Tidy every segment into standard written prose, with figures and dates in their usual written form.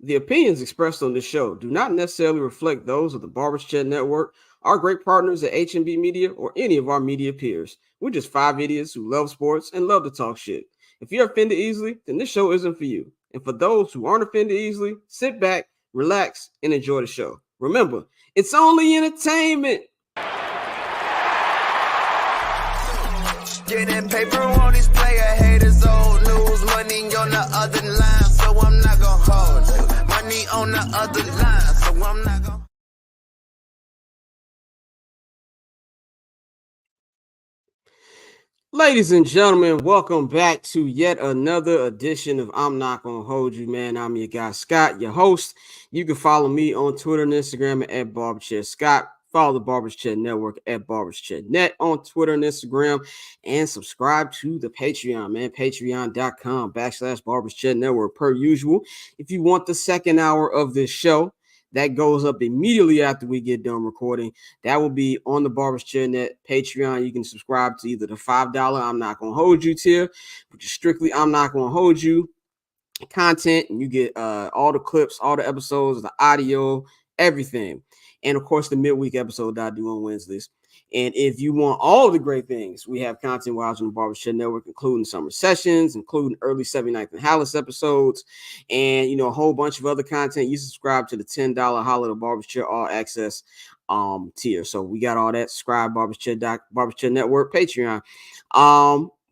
The opinions expressed on this show do not necessarily reflect those of the Barbers Chat Network, our great partners at H&B Media, or any of our media peers. We're just five idiots who love sports and love to talk shit. If you're offended easily, then this show isn't for you. And for those who aren't offended easily, sit back, relax, and enjoy the show. Remember, it's only entertainment. Getting paper on these player haters, old news, money on the other line, so I'm not gonna hold you. Money on the other line, so I'm not gonna. Ladies and gentlemen, welcome back to yet another edition of I'm Not Gonna Hold You, man. I'm your guy, Scott, your host. You can follow me on Twitter and Instagram at BarberChatScott. Follow the Barbers Chat Network at BarbersChatNet on Twitter and Instagram. And subscribe to the Patreon, man. Patreon.com/Barbers Chat Network per usual. If you want the second hour of this show, that goes up immediately after we get done recording. That will be on the Barbers Chair Net Patreon. You can subscribe to either the $5 I'm Not Gonna Hold You tier, which is strictly I'm Not Gonna Hold You content, and you get all the clips, all the episodes, the audio, everything. And of course, the midweek episode that I do on Wednesdays. And if you want all of the great things, we have content wise on the Barbershop Network, including summer sessions, including early 79th and Hallis episodes, and a whole bunch of other content. You subscribe to the $10 Holiday Barbershop All Access tier. So we got all that. Subscribe, Barbershop Network, Patreon.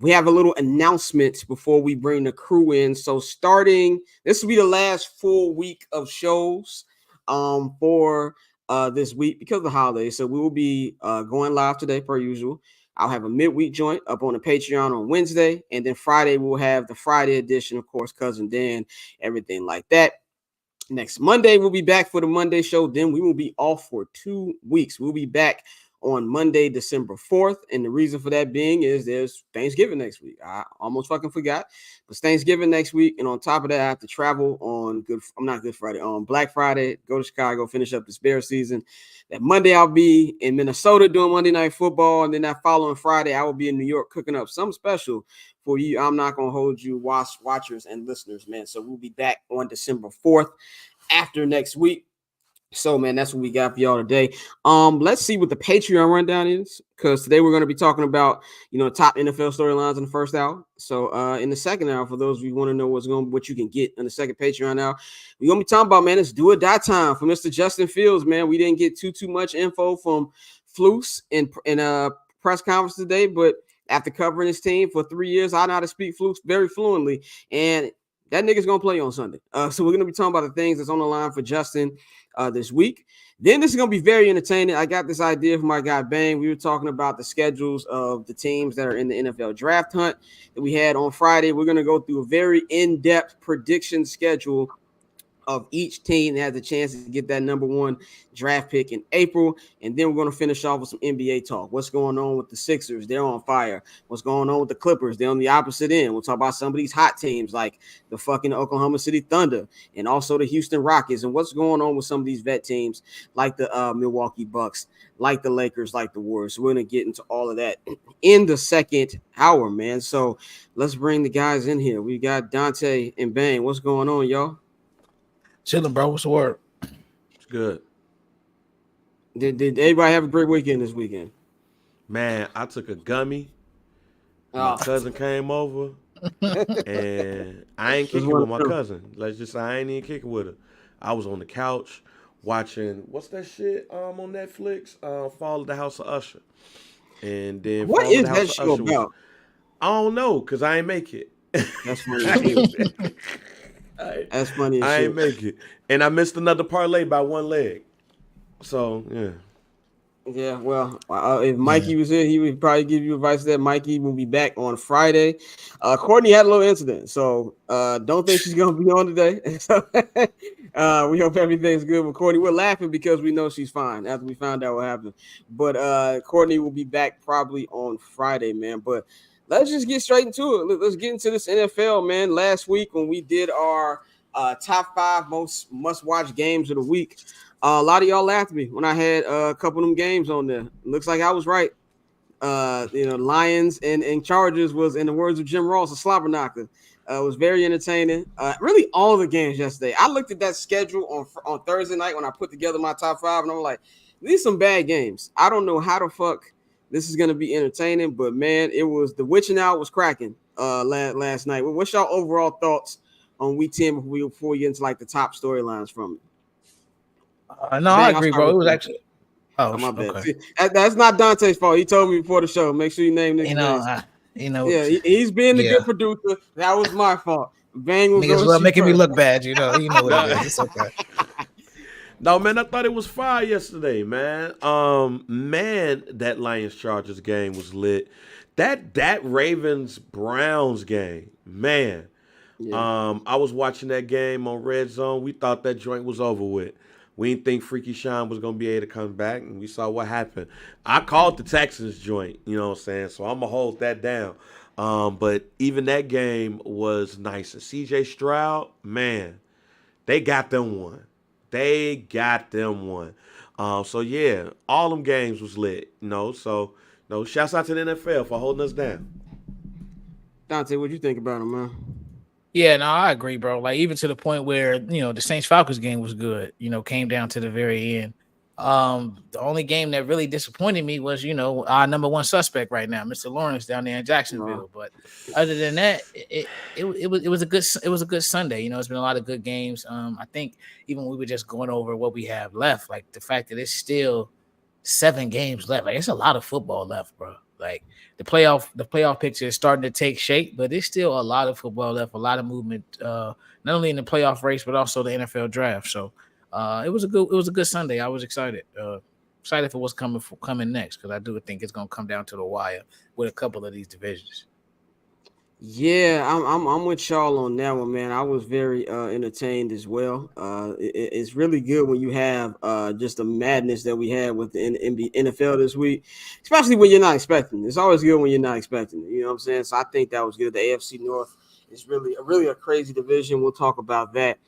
We have a little announcement before we bring the crew in. So starting, this will be the last full week of shows for this week because of the holidays. So we will be going live today per usual. I'll have a midweek joint up on the Patreon on Wednesday, and then Friday we'll have the Friday edition, of course, Cousin Dan, everything like that. Next Monday we'll be back for the Monday show. Then we will be off for 2 weeks. We'll be back on Monday, December 4th. And the reason for that being is there's Thanksgiving next week. I almost fucking forgot, but it's Thanksgiving next week. And on top of that, I have to travel on Black Friday, go to Chicago, finish up this bear season. That Monday, I'll be in Minnesota doing Monday Night Football. And then that following Friday, I will be in New York cooking up something special for you. I'm Not Gonna Hold You watchers and listeners, man. So we'll be back on December 4th after next week. So, man, that's what we got for y'all today. Let's see what the Patreon rundown is, because today we're going to be talking about, top NFL storylines in the first hour. So, in the second hour, for those of you who want to know what you can get in the second Patreon hour, we're going to be talking about, man, it's do or die time for Mr. Justin Fields, man. We didn't get too much info from Flus in press conference today, but after covering his team for 3 years, I know how to speak Flus very fluently, and that nigga's going to play on Sunday. So we're going to be talking about the things that's on the line for Justin this week. Then this is going to be very entertaining. I got this idea from my guy Bang. We were talking about the schedules of the teams that are in the NFL draft hunt that we had on Friday. We're going to go through a very in-depth prediction schedule of each team that has a chance to get that number one draft pick in April. And then we're going to finish off with some NBA talk. What's going on with the Sixers? They're on fire. What's going on with the Clippers? They're on the opposite end. We'll talk about some of these hot teams like the fucking Oklahoma City Thunder and also the Houston Rockets, and what's going on with some of these vet teams like the Milwaukee Bucks, like the Lakers, like the Warriors. So we're going to get into all of that in the second hour, man. So let's bring the guys in here. We got Dante and Bang. What's going on, y'all? Chilling, bro. What's the word? It's good. Did everybody have a great weekend this weekend? Man, I took a gummy. My cousin came over, and I ain't kicking with my cousin. Let's just say I ain't even kicking with her. I was on the couch watching, what's that shit on Netflix? Fall of the House of Usher. And then what Fall is of the House that of show Usher about? I don't know, because I ain't make it. That's funny. That's funny. I ain't make it. And I missed another parlay by one leg. So, yeah. Yeah, well, if Mikey was here, he would probably give you advice that Mikey will be back on Friday. Courtney had a little incident, so don't think she's going to be on today. So, we hope everything's good with Courtney. We're laughing because we know she's fine after we found out what happened. But Courtney will be back probably on Friday, man. But let's just get straight into it. Let's get into this NFL, man. Last week when we did our top 5 most must-watch games of the week, a lot of y'all laughed at me when I had a couple of them games on there. Looks like I was right. Lions and Chargers was, in the words of Jim Ross, a slobber knocker. It was very entertaining. Really, all the games yesterday. I looked at that schedule on Thursday night when I put together my top 5, and I'm like, these some bad games. I don't know how the fuck this is gonna be entertaining, but man, it was the witching hour was cracking last night. What's y'all overall thoughts on week 10 before we get into like the top storylines from it? No, I agree, bro. It was actually. Oh, my bad. Okay. See, that's not Dante's fault. He told me before the show. Make sure you name niggas names. Yeah, he's being the good producer. That was my fault. Bang was niggas love making me look bad. You know what it is. It's okay. No, man, I thought it was fire yesterday, man. Man, that Lions Chargers game was lit. That Ravens Browns game, man. Yeah. I was watching that game on Red Zone. We thought that joint was over with. We didn't think Freaky Sean was going to be able to come back, and we saw what happened. I called the Texans joint, you know what I'm saying? So I'm going to hold that down. But even that game was nice. And CJ Stroud, man, they got them one. So, yeah, all them games was lit, you know. So, shouts out to the NFL for holding us down. Dante, what you think about him, man? Yeah, no, I agree, bro. Like, even to the point where, the Saints-Falcons game was good, came down to the very end. The only game that really disappointed me was, our number one suspect right now, Mr. Lawrence down there in Jacksonville. Wow. But other than that, it was a good Sunday. It's been a lot of good games. I think even when we were just going over what we have left, like the fact that it's still 7 games left, like it's a lot of football left, bro. Like the playoff picture is starting to take shape, but there's still a lot of football left, a lot of movement, not only in the playoff race but also the NFL draft. So it was a good Sunday. I was excited for what's coming next, because I do think it's gonna come down to the wire with a couple of these divisions. Yeah, I'm with y'all on that one, man. I was very entertained as well. It's really good when you have just the madness that we had with the NFL this week, especially when you're not expecting. It's always good when you're not expecting it. You know what I'm saying? So I think that was good. The AFC North is really a crazy division. We'll talk about that.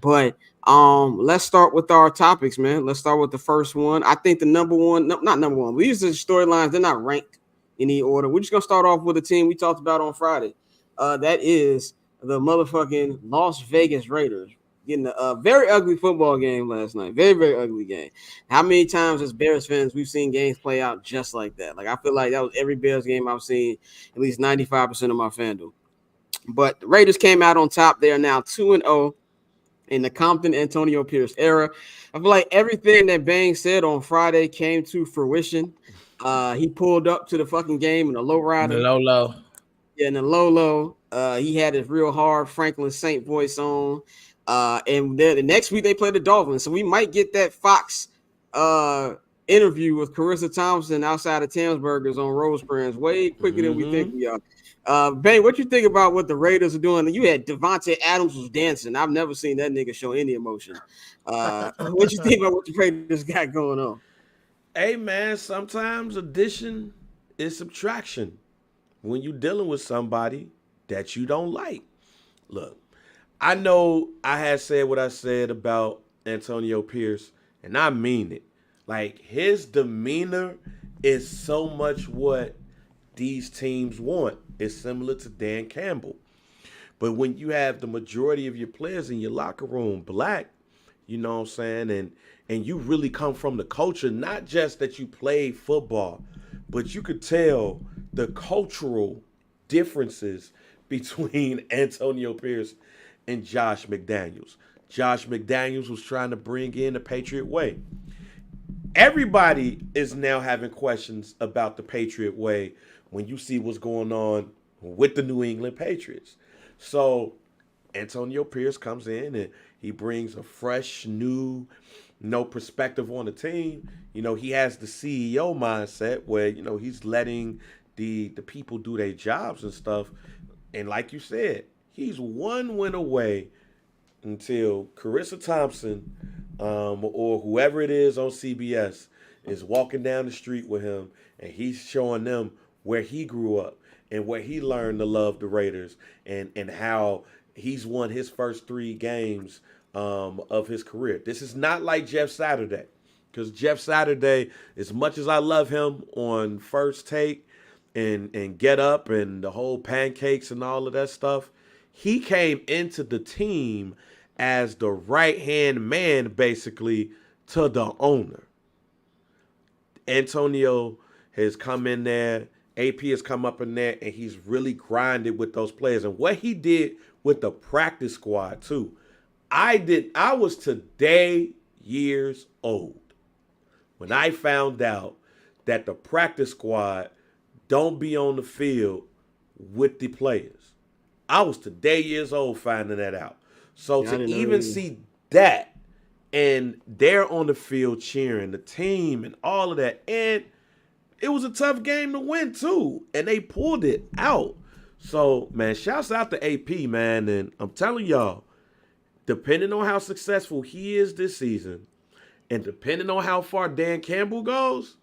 But let's start with our topics, man. Let's start with the first one. I think the number one, not number one, but these are the storylines. They're not ranked in any order. We're just gonna start off with a team we talked about on Friday. That is the motherfucking Las Vegas Raiders getting a very ugly football game last night. Very, very ugly game. How many times as Bears fans we've seen games play out just like that? Like, I feel like that was every Bears game I've seen, at least 95% of my fandom. But the Raiders came out on top. They are now 2-0 in the Compton Antonio Pierce era. I feel like everything that Bang said on Friday came to fruition. He pulled up to the fucking game in a low rider. Low. Yeah, in the low. He had his real hard Franklin Saint voice on. And then the next week they play the Dolphins. So we might get that Fox interview with Carissa Thompson outside of Tamsburgers on Rosecrans way quicker than we think we are. Bang, what you think about what the Raiders are doing? You had Devontae Adams was dancing. I've never seen that nigga show any emotion. What you think about what the Raiders got going on? Hey, man, sometimes addition is subtraction when you're dealing with somebody that you don't like. Look, I know I had said what I said about Antonio Pierce, and I mean it. Like, his demeanor is so much what these teams want. It's similar to Dan Campbell. But when you have the majority of your players in your locker room black, you know what I'm saying, and you really come from the culture, not just that you played football, but you could tell the cultural differences between Antonio Pierce and Josh McDaniels. Josh McDaniels was trying to bring in the Patriot way. Everybody is now having questions about the Patriot way when you see what's going on with the New England Patriots. So Antonio Pierce comes in and he brings a fresh, new, perspective on the team. He has the CEO mindset where, he's letting the people do their jobs and stuff. And like you said, he's one win away until Carissa Thompson or whoever it is on CBS is walking down the street with him, and he's showing them where he grew up and where he learned to love the Raiders and how he's won his first 3 games of his career. This is not like Jeff Saturday, because Jeff Saturday, as much as I love him on First Take and Get Up and the whole pancakes and all of that stuff, he came into the team as the right-hand man, basically, to the owner. Antonio has come in there. AP has come up in there, and he's really grinded with those players. And what he did with the practice squad, too. I was today years old when I found out that the practice squad don't be on the field with the players. I was today years old finding that out. So to even see that, and they're on the field cheering, the team and all of that, and it was a tough game to win too, and they pulled it out. So, man, shouts out to AP, man, and I'm telling y'all, depending on how successful he is this season, and depending on how far Dan Campbell goes,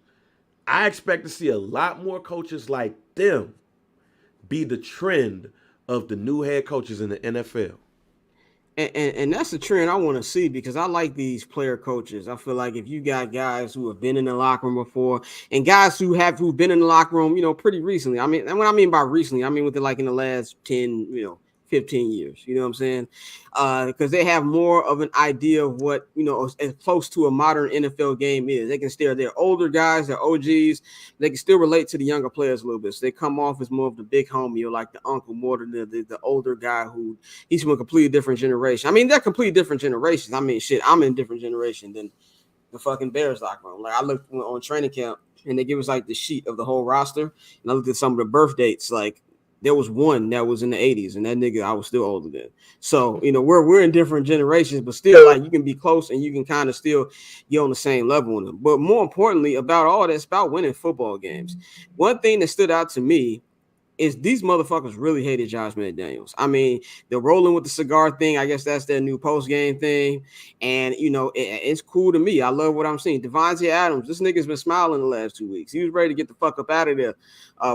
I expect to see a lot more coaches like them be the trend of the new head coaches in the NFL. And that's the trend I want to see, because I like these player coaches. I feel like if you got guys who have been in the locker room before, and guys who've been in the locker room, pretty recently. I mean, and what I mean by recently, I mean within like in the last 10, 15 years, you know what I'm saying? Because they have more of an idea of what, as close to a modern NFL game is. They can still, they're older guys, they're OGs, they can still relate to the younger players a little bit. So they come off as more of the big homie or like the uncle more than the older guy who he's from a completely different generation. I mean, they're completely different generations. I mean, shit, I'm in a different generation than the fucking Bears locker room. Like I looked on training camp and they give us like the sheet of the whole roster, and I looked at some of the birth dates, like there was one that was in the 80s, and that nigga I was still older than. So, we're in different generations, but still, like, you can be close and you can kind of still get on the same level with them. But more importantly, about all this, about winning football games. One thing that stood out to me is these motherfuckers really hated Josh McDaniels. I mean, they're rolling with the cigar thing. I guess that's their new post-game thing. And, it's cool to me. I love what I'm seeing. Devontae Adams, this nigga's been smiling the last 2 weeks. He was ready to get the fuck up out of there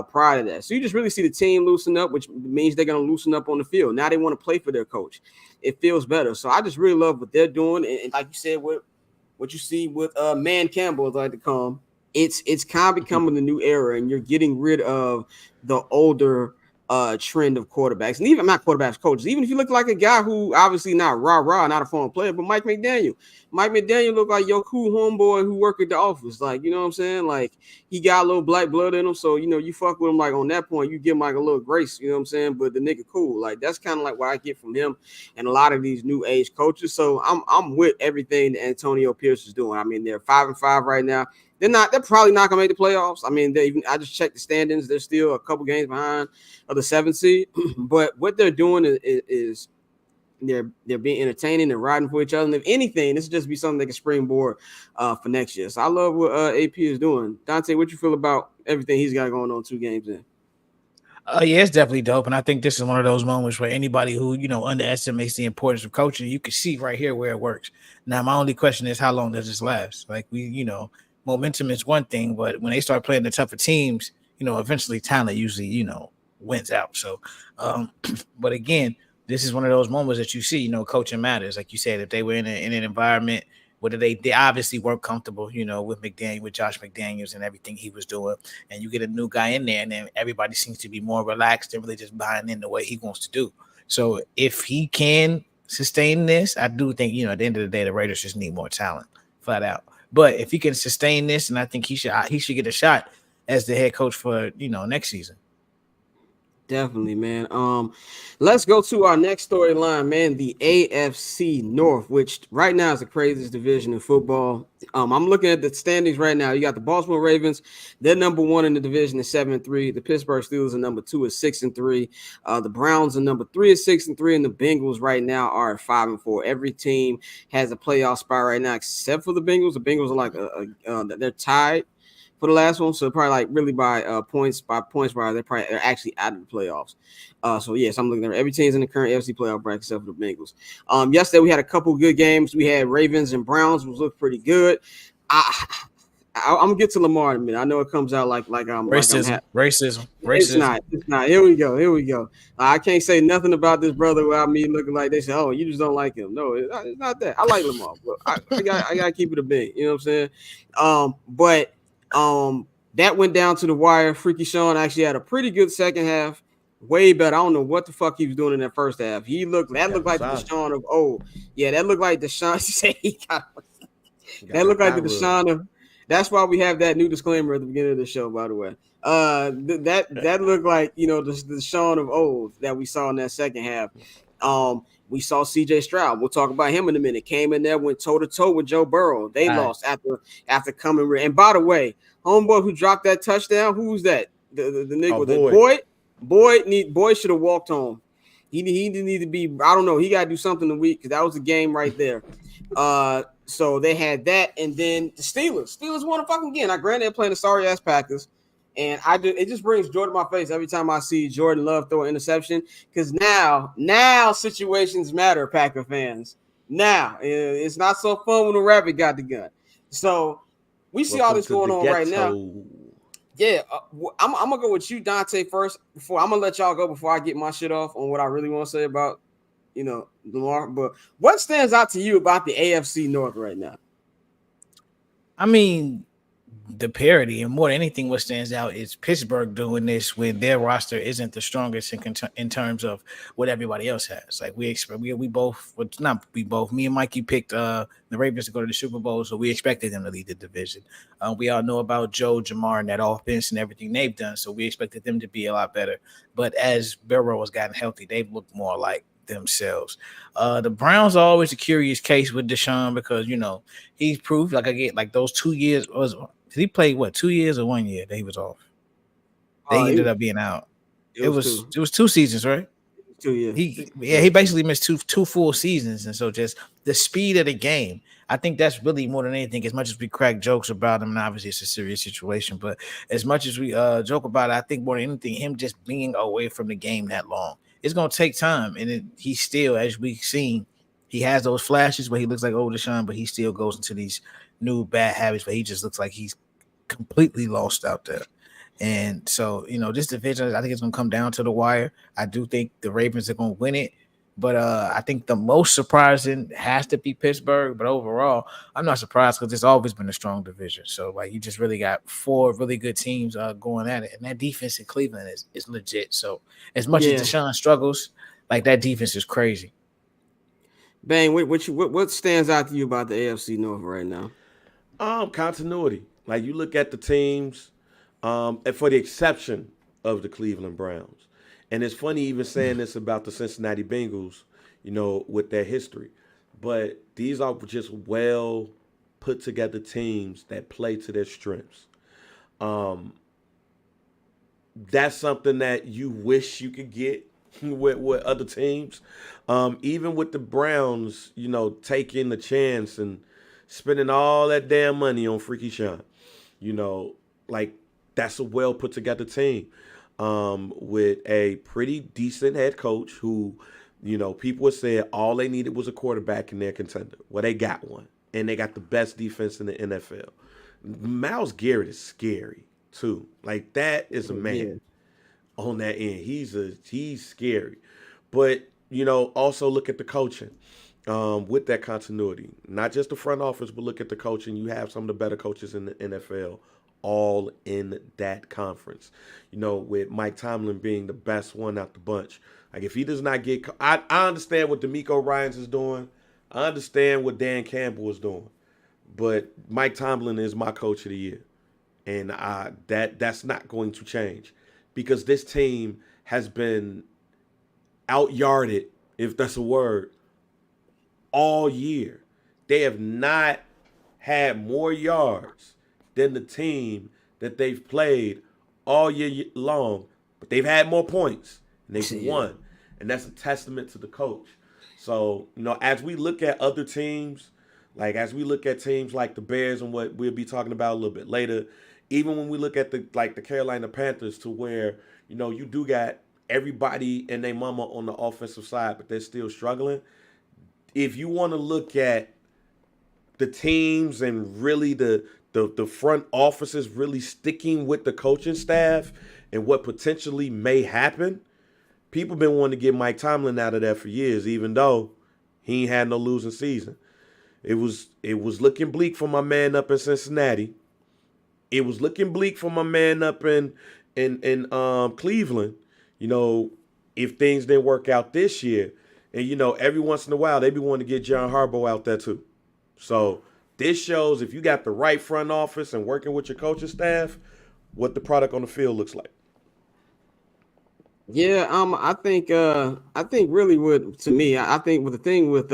prior to that. So you just really see the team loosen up, which means they're going to loosen up on the field. Now they want to play for their coach. It feels better. So I just really love what they're doing. And like you said, what you see with Man Campbell, as I like to call him, it's kind of becoming the new era, and you're getting rid of the older trend of quarterbacks, and even not quarterbacks, coaches. Even if you look like a guy who obviously not rah-rah, not a former player, but Mike McDaniel. Mike McDaniel looked like your cool homeboy who worked at the office. Like, you know what I'm saying? Like, he got a little black blood in him, so, you fuck with him, like, on that point, you give him, like, a little grace, you know what I'm saying? But the nigga cool. Like, that's kind of like what I get from him and a lot of these new age coaches. So I'm with everything that Antonio Pierce is doing. I mean, they're 5-5 right now. They're probably not gonna make the playoffs. I mean, I just checked the standings. They're still a couple games behind of the 7th seed. But what they're doing is they're being entertaining and riding for each other. And if anything, this will just be something they can springboard for next year. So I love what AP is doing. Dante, what you feel about everything he's got going on 2 games in? Yeah, it's definitely dope. And I think this is one of those moments where anybody who, underestimates the importance of coaching, you can see right here where it works. Now, my only question is, how long does this last? Like, momentum is one thing, but when they start playing the tougher teams, eventually talent usually, wins out. So, but again, this is one of those moments that you see, coaching matters. Like you said, if they were in an environment where they obviously weren't comfortable, with Josh McDaniels and everything he was doing, and you get a new guy in there, and then everybody seems to be more relaxed and really just buying in the way he wants to do. So if he can sustain this, I do think, at the end of the day, the Raiders just need more talent, flat out. But if he can sustain this, and I think he should get a shot as the head coach for next season. Definitely, man. Let's go to our next storyline, man. The AFC North, which right now is the craziest division in football. I'm looking at the standings right now. You got the Baltimore Ravens. They're number 1 in the division at 7-3. The Pittsburgh Steelers are number 2 at 6-3. The Browns are number 3 at 6-3, and the Bengals right now are at 5-4. Every team has a playoff spot right now except for the Bengals. The Bengals are like they're tied for the last one, so probably like really by points they're actually out of the playoffs. So yes, I'm looking at every team's in the current AFC playoff bracket except for the Bengals. Yesterday we had a couple good games. We had Ravens and Browns, which looked pretty good. I'm gonna get to Lamar in a minute. I know it comes out like I'm racism. It's not. Here we go. I can't say nothing about this brother without me looking like they say, "Oh, you just don't like him." No, it's not that. I like Lamar, but I gotta keep it a bit. You know what I'm saying? But that went down to the wire. Freaky Sean actually had a pretty good second half. Way better. I don't know what the fuck he was doing in that first half. Looked like the Deshaun of old. Yeah, that looked like Deshaun. That looked like the Deshaun of. That's why we have that new disclaimer at the beginning of the show, by the way. That looked like the Deshaun of old that we saw in that second half. We saw C.J. Stroud. We'll talk about him in a minute. Came in there, went toe to toe with Joe Burrow. They lost after coming. And by the way, homeboy who dropped that touchdown, who's that? The nigga with the Boyd should have walked home. He didn't need to be. I don't know. He got to do something the week because that was the game right there. So they had that, and then the Steelers won a fucking game. I granted they're playing the sorry ass Packers, and it just brings joy to my face every time I see Jordan Love throw an interception because now situations matter, Packer fans. Now it's not so fun when the rabbit got the gun. So we see all this going on right now. Yeah, I'm gonna go with you, Dante, first. Before I'm gonna let y'all go before I get my shit off on what I really want to say about Lamar. But what stands out to you about the AFC North right now? I mean, the parity, and more than anything, what stands out is Pittsburgh doing this when their roster isn't the strongest in terms of what everybody else has. Like me and Mikey picked the Ravens to go to the Super Bowl, so we expected them to lead the division. We all know about Joe, Jamar, and that offense and everything they've done, so we expected them to be a lot better. But as Burrow has gotten healthy, they've looked more like themselves. The Browns are always a curious case with Deshaun because he's proved like those 2 years did he play 2 years or 1 year that he was off? They ended up being out. It was 2 seasons, right? 2 years. He basically missed two full seasons, and so just the speed of the game. I think that's really more than anything. As much as we crack jokes about him, and obviously it's a serious situation, but as much as we joke about it, I think more than anything, him just being away from the game that long, it's gonna take time. And he still, as we've seen, he has those flashes where he looks like old Deshaun, but he still goes into these new bad habits where he just looks like he's completely lost out there. And so, this division, I think it's going to come down to the wire. I do think the Ravens are going to win it, but I think the most surprising has to be Pittsburgh. But overall, I'm not surprised because it's always been a strong division. So, you just really got 4 really good teams going at it, and that defense in Cleveland is legit. So, as much as Deshaun struggles, that defense is crazy. Bang, what stands out to you about the AFC North right now? Continuity. You look at the teams, and for the exception of the Cleveland Browns. And it's funny even saying this about the Cincinnati Bengals, with their history. But these are just well put together teams that play to their strengths. That's something that you wish you could get with other teams. Even with the Browns, taking the chance and spending all that damn money on Freaky Sean. That's a well put together team with a pretty decent head coach who, people would say all they needed was a quarterback in their contender. Well, they got one, and they got the best defense in the NFL. Myles Garrett is scary too. That is a man on that end. He's scary, but also look at the coaching. With that continuity, not just the front office, but look at the coaching. You have some of the better coaches in the NFL all in that conference. With Mike Tomlin being the best one out the bunch. If he does not get, I understand what DeMeco Ryans is doing. I understand what Dan Campbell is doing, but Mike Tomlin is my coach of the year, and that's not going to change because this team has been out-yarded, if that's a word, all year. They have not had more yards than the team that they've played all year long, but they've had more points and they've won. And that's a testament to the coach. So, as we look at other teams, as we look at teams like the Bears and what we'll be talking about a little bit later, even when we look at the Carolina Panthers to where, you do got everybody and their mama on the offensive side, but they're still struggling. If you want to look at the teams and really the front offices really sticking with the coaching staff and what potentially may happen, people been wanting to get Mike Tomlin out of there for years, even though he ain't had no losing season. It was looking bleak for my man up in Cincinnati. It was looking bleak for my man up in Cleveland. you know, if things didn't work out this year, and every once in a while they be wanting to get John Harbaugh out there too. So this shows if you got the right front office and working with your coaching staff, what the product on the field looks like. Yeah, I think really with to me, I think with the thing with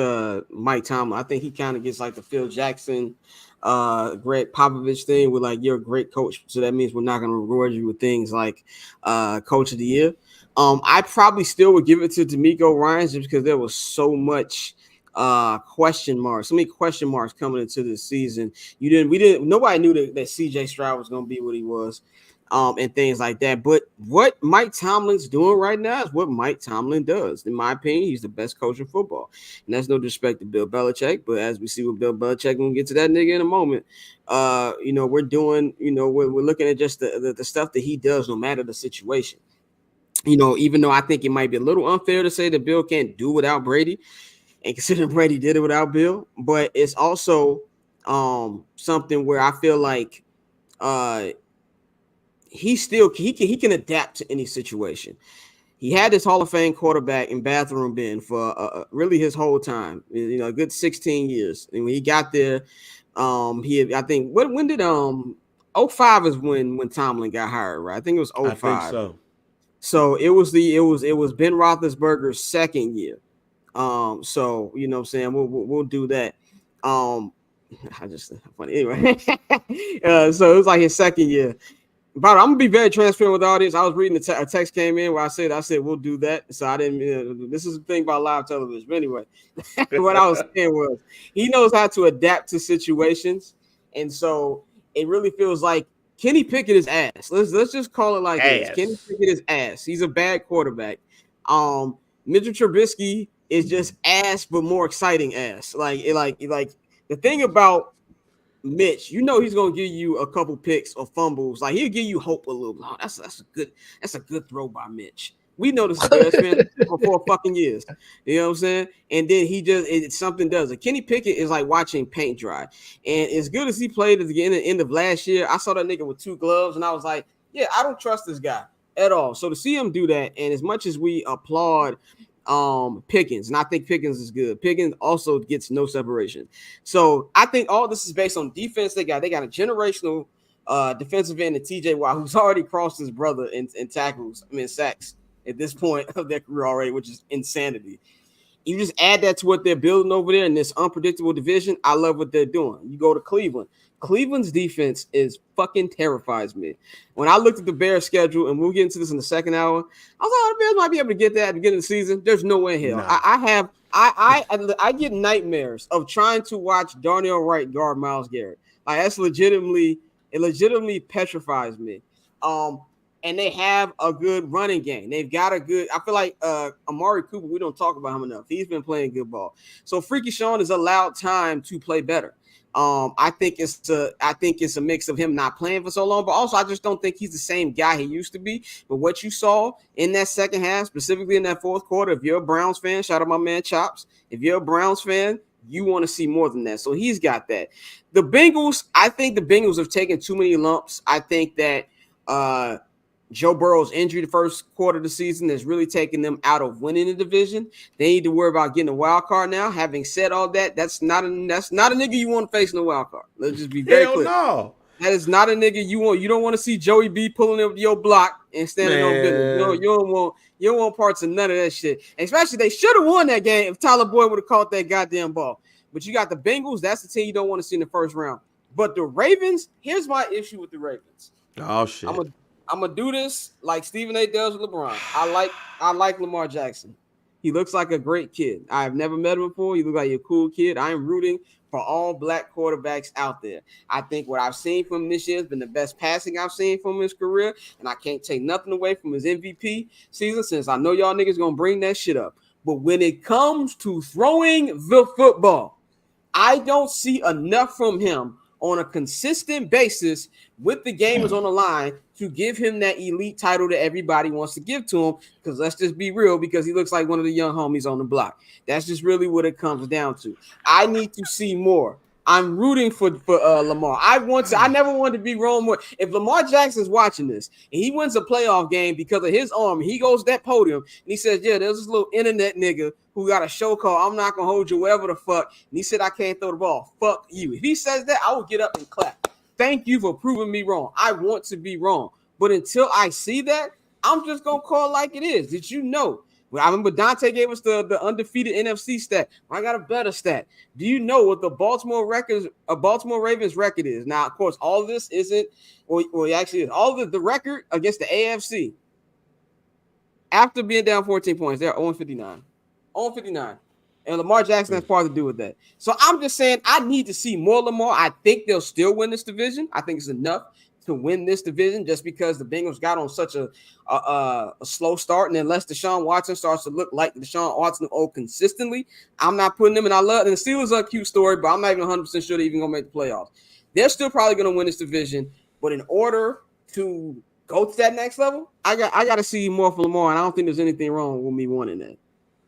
Mike Tomlin, I think he kind of gets like the Phil Jackson, Greg Popovich thing with like you're a great coach, so that means we're not going to reward you with things like Coach of the Year. I probably still would give it to D'Amico Ryans just because there was so much question marks, so many question marks coming into the season. Nobody knew that CJ Stroud was going to be what he was. And things like that. But what Mike Tomlin's doing right now is what Mike Tomlin does. In my opinion, he's the best coach in football. And that's no disrespect to Bill Belichick, but as we see with Bill Belichick, we'll get to that nigga in a moment. We're doing, we're looking at just the stuff that he does no matter the situation. Even though I think it might be a little unfair to say that Bill can't do without Brady, and considering Brady did it without Bill, but it's also something where I feel like he can adapt to any situation. He had this Hall of Fame quarterback in bathroom bin for really his whole time, a good 16 years. And when he got there, I think when did 05 is when Tomlin got hired, right? I think it was 05. I think so. So it was Ben Roethlisberger's second year. So you know what I'm saying, we'll do that. I just funny anyway. So it was like his second year. But I'm gonna be very transparent with the audience. I was reading a text came in where I said we'll do that. So I didn't. This is the thing about live television. But anyway, what I was saying was he knows how to adapt to situations, and so it really feels like Kenny Pickett is ass. Let's just call it like this. Kenny Pickett is ass. He's a bad quarterback. Mitchell Trubisky is just ass, but more exciting ass. Like the thing about Mitch, he's gonna give you a couple picks or fumbles. Like he'll give you hope a little. Oh, that's a good throw by Mitch. We know this Bears fan for 4 fucking years. You know what I'm saying? And then something does it. Kenny Pickett is like watching paint dry. And as good as he played at the end of last year, I saw that nigga with 2 gloves, and I was like, yeah, I don't trust this guy at all. So to see him do that, and as much as we applaud Pickens, and I think Pickens is good, Pickens also gets no separation. So I think all this is based on defense. They got a generational defensive end in TJ Watt, who's already crossed his brother in sacks at this point of their career already, which is insanity. You just add that to what they're building over there in this unpredictable division. I love what they're doing. You go to Cleveland. Cleveland's defense is fucking terrifies me. When I looked at the Bears schedule, and we'll get into this in the second hour, I was like, oh, the Bears might be able to get that at the beginning of the season. There's no way in hell. No. I get nightmares of trying to watch Darnell Wright guard Myles Garrett. Like it legitimately petrifies me. And they have a good running game. They've got a good. I feel like Amari Cooper. We don't talk about him enough. He's been playing good ball. So Freaky Sean is allowed time to play better. I think it's a mix of him not playing for so long, but also I just don't think he's the same guy he used to be. But what you saw in that second half, specifically in that fourth quarter, if you're a Browns fan, shout out my man Chops. If you're a Browns fan, you want to see more than that. So he's got that. The Bengals, I think the Bengals have taken too many lumps. I think that Joe Burrow's injury the first quarter of the season has really taken them out of winning the division. They need to worry about getting a wild card now. Having said all that, that's not a nigga you want to face in the wild card. Let's just be very clear. No. That is not a nigga you want. You don't want to see Joey B pulling up your block and standing on business. You don't want parts of none of that shit. Especially they should have won that game if Tyler Boyd would have caught that goddamn ball. But you got the Bengals. That's the team you don't want to see in the first round. But the Ravens, here's my issue with the Ravens. Oh shit. I'm gonna do this like Stephen A. does with LeBron. I like Lamar Jackson. He looks like a great kid. I've never met him before. He looks like a cool kid. I am rooting for all black quarterbacks out there. I think what I've seen from him this year has been the best passing I've seen from his career, and I can't take nothing away from his MVP season since I know y'all niggas gonna bring that shit up. But when it comes to throwing the football, I don't see enough from him on a consistent basis with the game is on the line to give him that elite title that everybody wants to give to him. Because let's just be real, because he looks like one of the young homies on the block. That's just really what it comes down to. I need to see more I'm rooting for Lamar. I never wanted to be wrong more. If Lamar Jackson's watching this and he wins a playoff game because of his arm, he goes to that podium and he says, "Yeah, there's this little internet nigga who got a show called I'm Not Gonna Hold You Wherever the fuck," and he said I can't throw the ball. Fuck you. If he says that, I will get up and clap. Thank you for proving me wrong. I want to be wrong, but until I see that, I'm just gonna call like it is. Did you know? Well, I remember Dante gave us the undefeated NFC stat. I got a better stat. Do you know what the Baltimore Ravens record is? Now, of course, all of this isn't, well, actually is. All of the record against the AFC after being down 14 points, they're 0-59. 0-59. And Lamar Jackson has part to do with that. So I'm just saying I need to see more Lamar. I think they'll still win this division. I think it's enough to win this division just because the Bengals got on such a slow start. And unless Deshaun Watson starts to look like Deshaun Watson consistently, I'm not putting them in. And the Steelers are a cute story, but I'm not even 100% sure they're even going to make the playoffs. They're still probably going to win this division. But in order to go to that next level, I got to see more from Lamar. And I don't think there's anything wrong with me wanting that.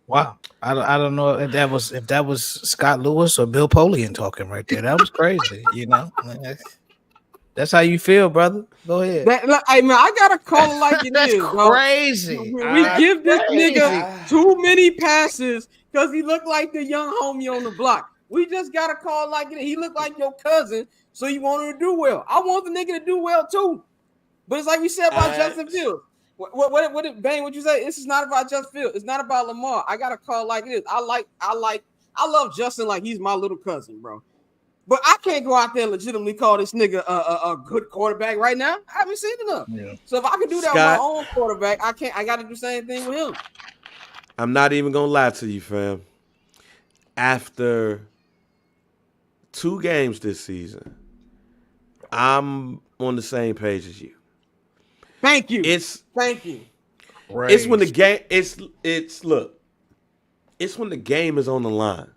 Wow. I don't know if that was Scott Lewis or Bill Polian talking right there. That was crazy, you know. That's how you feel, brother. Go ahead. Hey, man, I gotta call it like it That's is. Crazy. We give this nigga too many passes because he looked like the young homie on the block. We just gotta call it like it is. He looked like your cousin, so you want him to do well. I want the nigga to do well too. But it's like we said about Justin Fields. What did Bang? What you say? This is not about Justin Fields. It's not about Lamar. I gotta call it like it is. I love Justin like he's my little cousin, bro. But I can't go out there and legitimately call this nigga a good quarterback right now. I haven't seen enough. Yeah. So if I can do that with my own quarterback, I can't. I got to do the same thing with him. I'm not even gonna lie to you, fam. After 2 games this season, I'm on the same page as you. Thank you. Thank you. It's when the game. Look. It's when the game is on the line.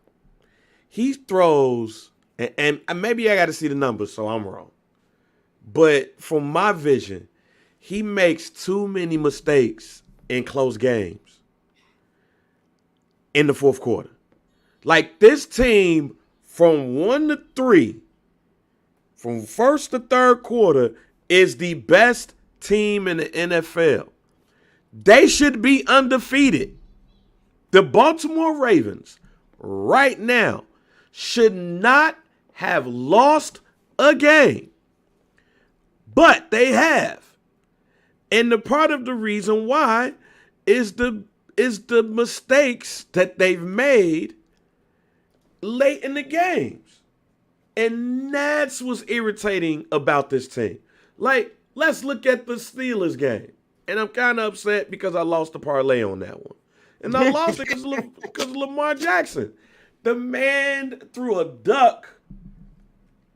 He throws. And maybe I got to see the numbers, so I'm wrong. But from my vision, he makes too many mistakes in close games in the fourth quarter. Like this team from 1 to 3, from first to third quarter, is the best team in the NFL. They should be undefeated. The Baltimore Ravens right now should not have lost a game, but they have. And the part of the reason why is the mistakes that they've made late in the games. And that's what's irritating about this team. Like, let's look at the Steelers game. And I'm kind of upset because I lost the parlay on that one. And I lost it because of Lamar Jackson. The man threw a duck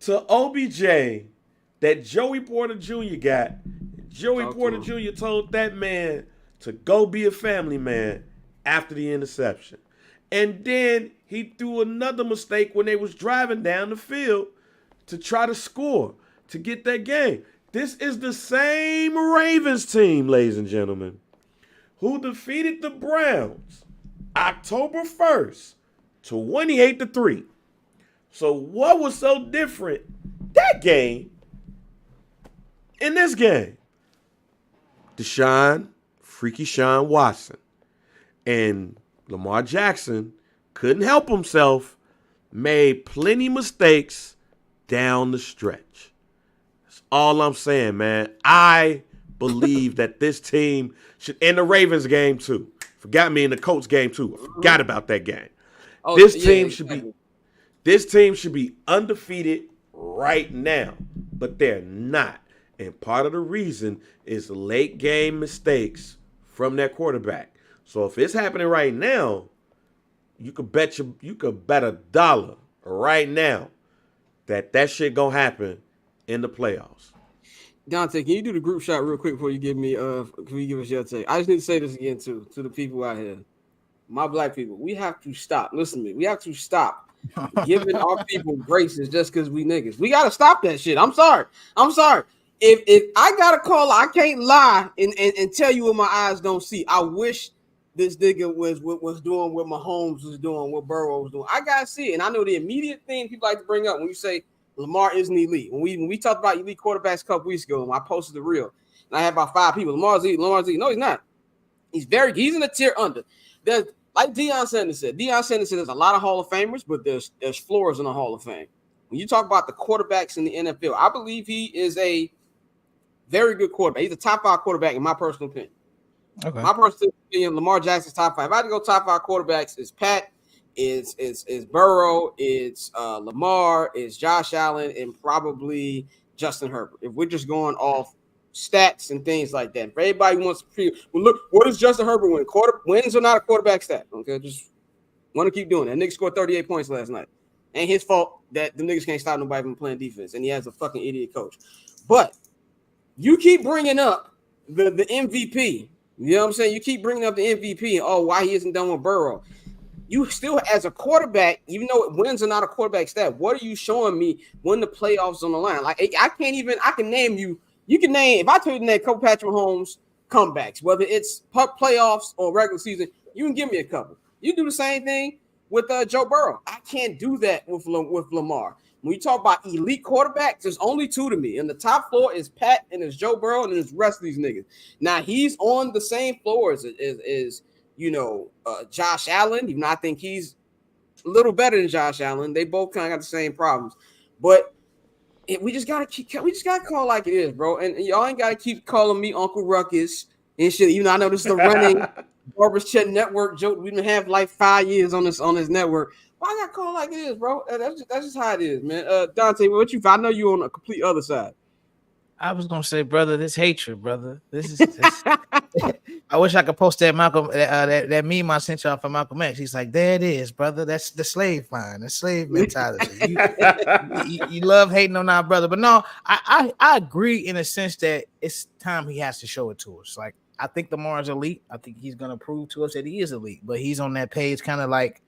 to OBJ that Joey Porter Jr. got. Joey Porter Jr. told that man to go be a family man after the interception. And then he threw another mistake when they was driving down the field to try to score, to get that game. This is the same Ravens team, ladies and gentlemen, who defeated the Browns October 1st. 28-3. So what was so different that game in this game? Freaky Sean Watson, and Lamar Jackson couldn't help himself, made plenty mistakes down the stretch. That's all I'm saying, man. I believe that this team should, in the Ravens game too. Forgot me in the Colts game too. I forgot about that game. This team should be undefeated right now, but they're not. And part of the reason is late game mistakes from their quarterback. So if it's happening right now, you could bet $1 right now that shit gonna happen in the playoffs. Dante, can you do the group shot real quick before you give us your take? I just need to say this again too to the people out here. My black people, we have to stop. Listen to me. We have to stop giving our people graces just because we niggas. We got to stop that shit. I'm sorry. If I got to call, I can't lie and tell you what my eyes don't see. I wish this nigga was doing what Mahomes was doing, what Burrow was doing. I gotta see it. And I know the immediate thing people like to bring up when you say Lamar isn't elite. When we talked about elite quarterbacks a couple weeks ago, I posted the reel. And I had about 5 people. Lamar's elite. No, he's not. He's in a tier under. There's, like Deion Sanders said, there's a lot of Hall of Famers, but there's floors in the Hall of Fame. When you talk about the quarterbacks in the NFL, I believe he is a very good quarterback. He's a top 5 quarterback in my personal opinion. Okay. My personal opinion, Lamar Jackson's top 5. If I had to go top 5 quarterbacks, it's Pat, is Burrow, it's Lamar, it's Josh Allen, and probably Justin Herbert. If we're just going off stats and things like that. For everybody who wants to look, what does Justin Herbert win? Wins are not a quarterback stat. Okay, just want to keep doing that. Nigga scored 38 points last night. Ain't his fault that the niggas can't stop nobody from playing defense, and he has a fucking idiot coach. But you keep bringing up the MVP. You know what I'm saying? You keep bringing up the MVP and why he isn't done with Burrow. You still, as a quarterback, even though wins are not a quarterback stat, what are you showing me when the playoffs on the line? Like I can name you. You can name, if I told you to name a couple Patrick Mahomes comebacks, whether it's playoffs or regular season, you can give me a couple. You do the same thing with Joe Burrow. I can't do that with Lamar. When you talk about elite quarterbacks, there's only 2 to me. And the top floor is Pat and it's Joe Burrow and there's the rest of these niggas. Now, he's on the same floor as Josh Allen, even though I think he's a little better than Josh Allen. They both kind of got the same problems. But we just gotta call like it is, bro. And y'all ain't gotta keep calling me Uncle Ruckus and shit. Even though I know this is a running Barber's Chat Network joke. We've been having like 5 years on this network. Why I gotta call like it is, bro? That's just how it is, man. Dante, what you? I know you on a complete other side. I was gonna say, brother, this hatred, brother. This is. I wish I could post that Malcolm that meme I sent y'all from Malcolm X. He's like, there it is, brother. That's the slave mind, the slave mentality. You love hating on our brother, but no, I agree in a sense that it's time he has to show it to us. Like I think Lamar is elite. I think he's gonna prove to us that he is elite, but he's on that page kind of like.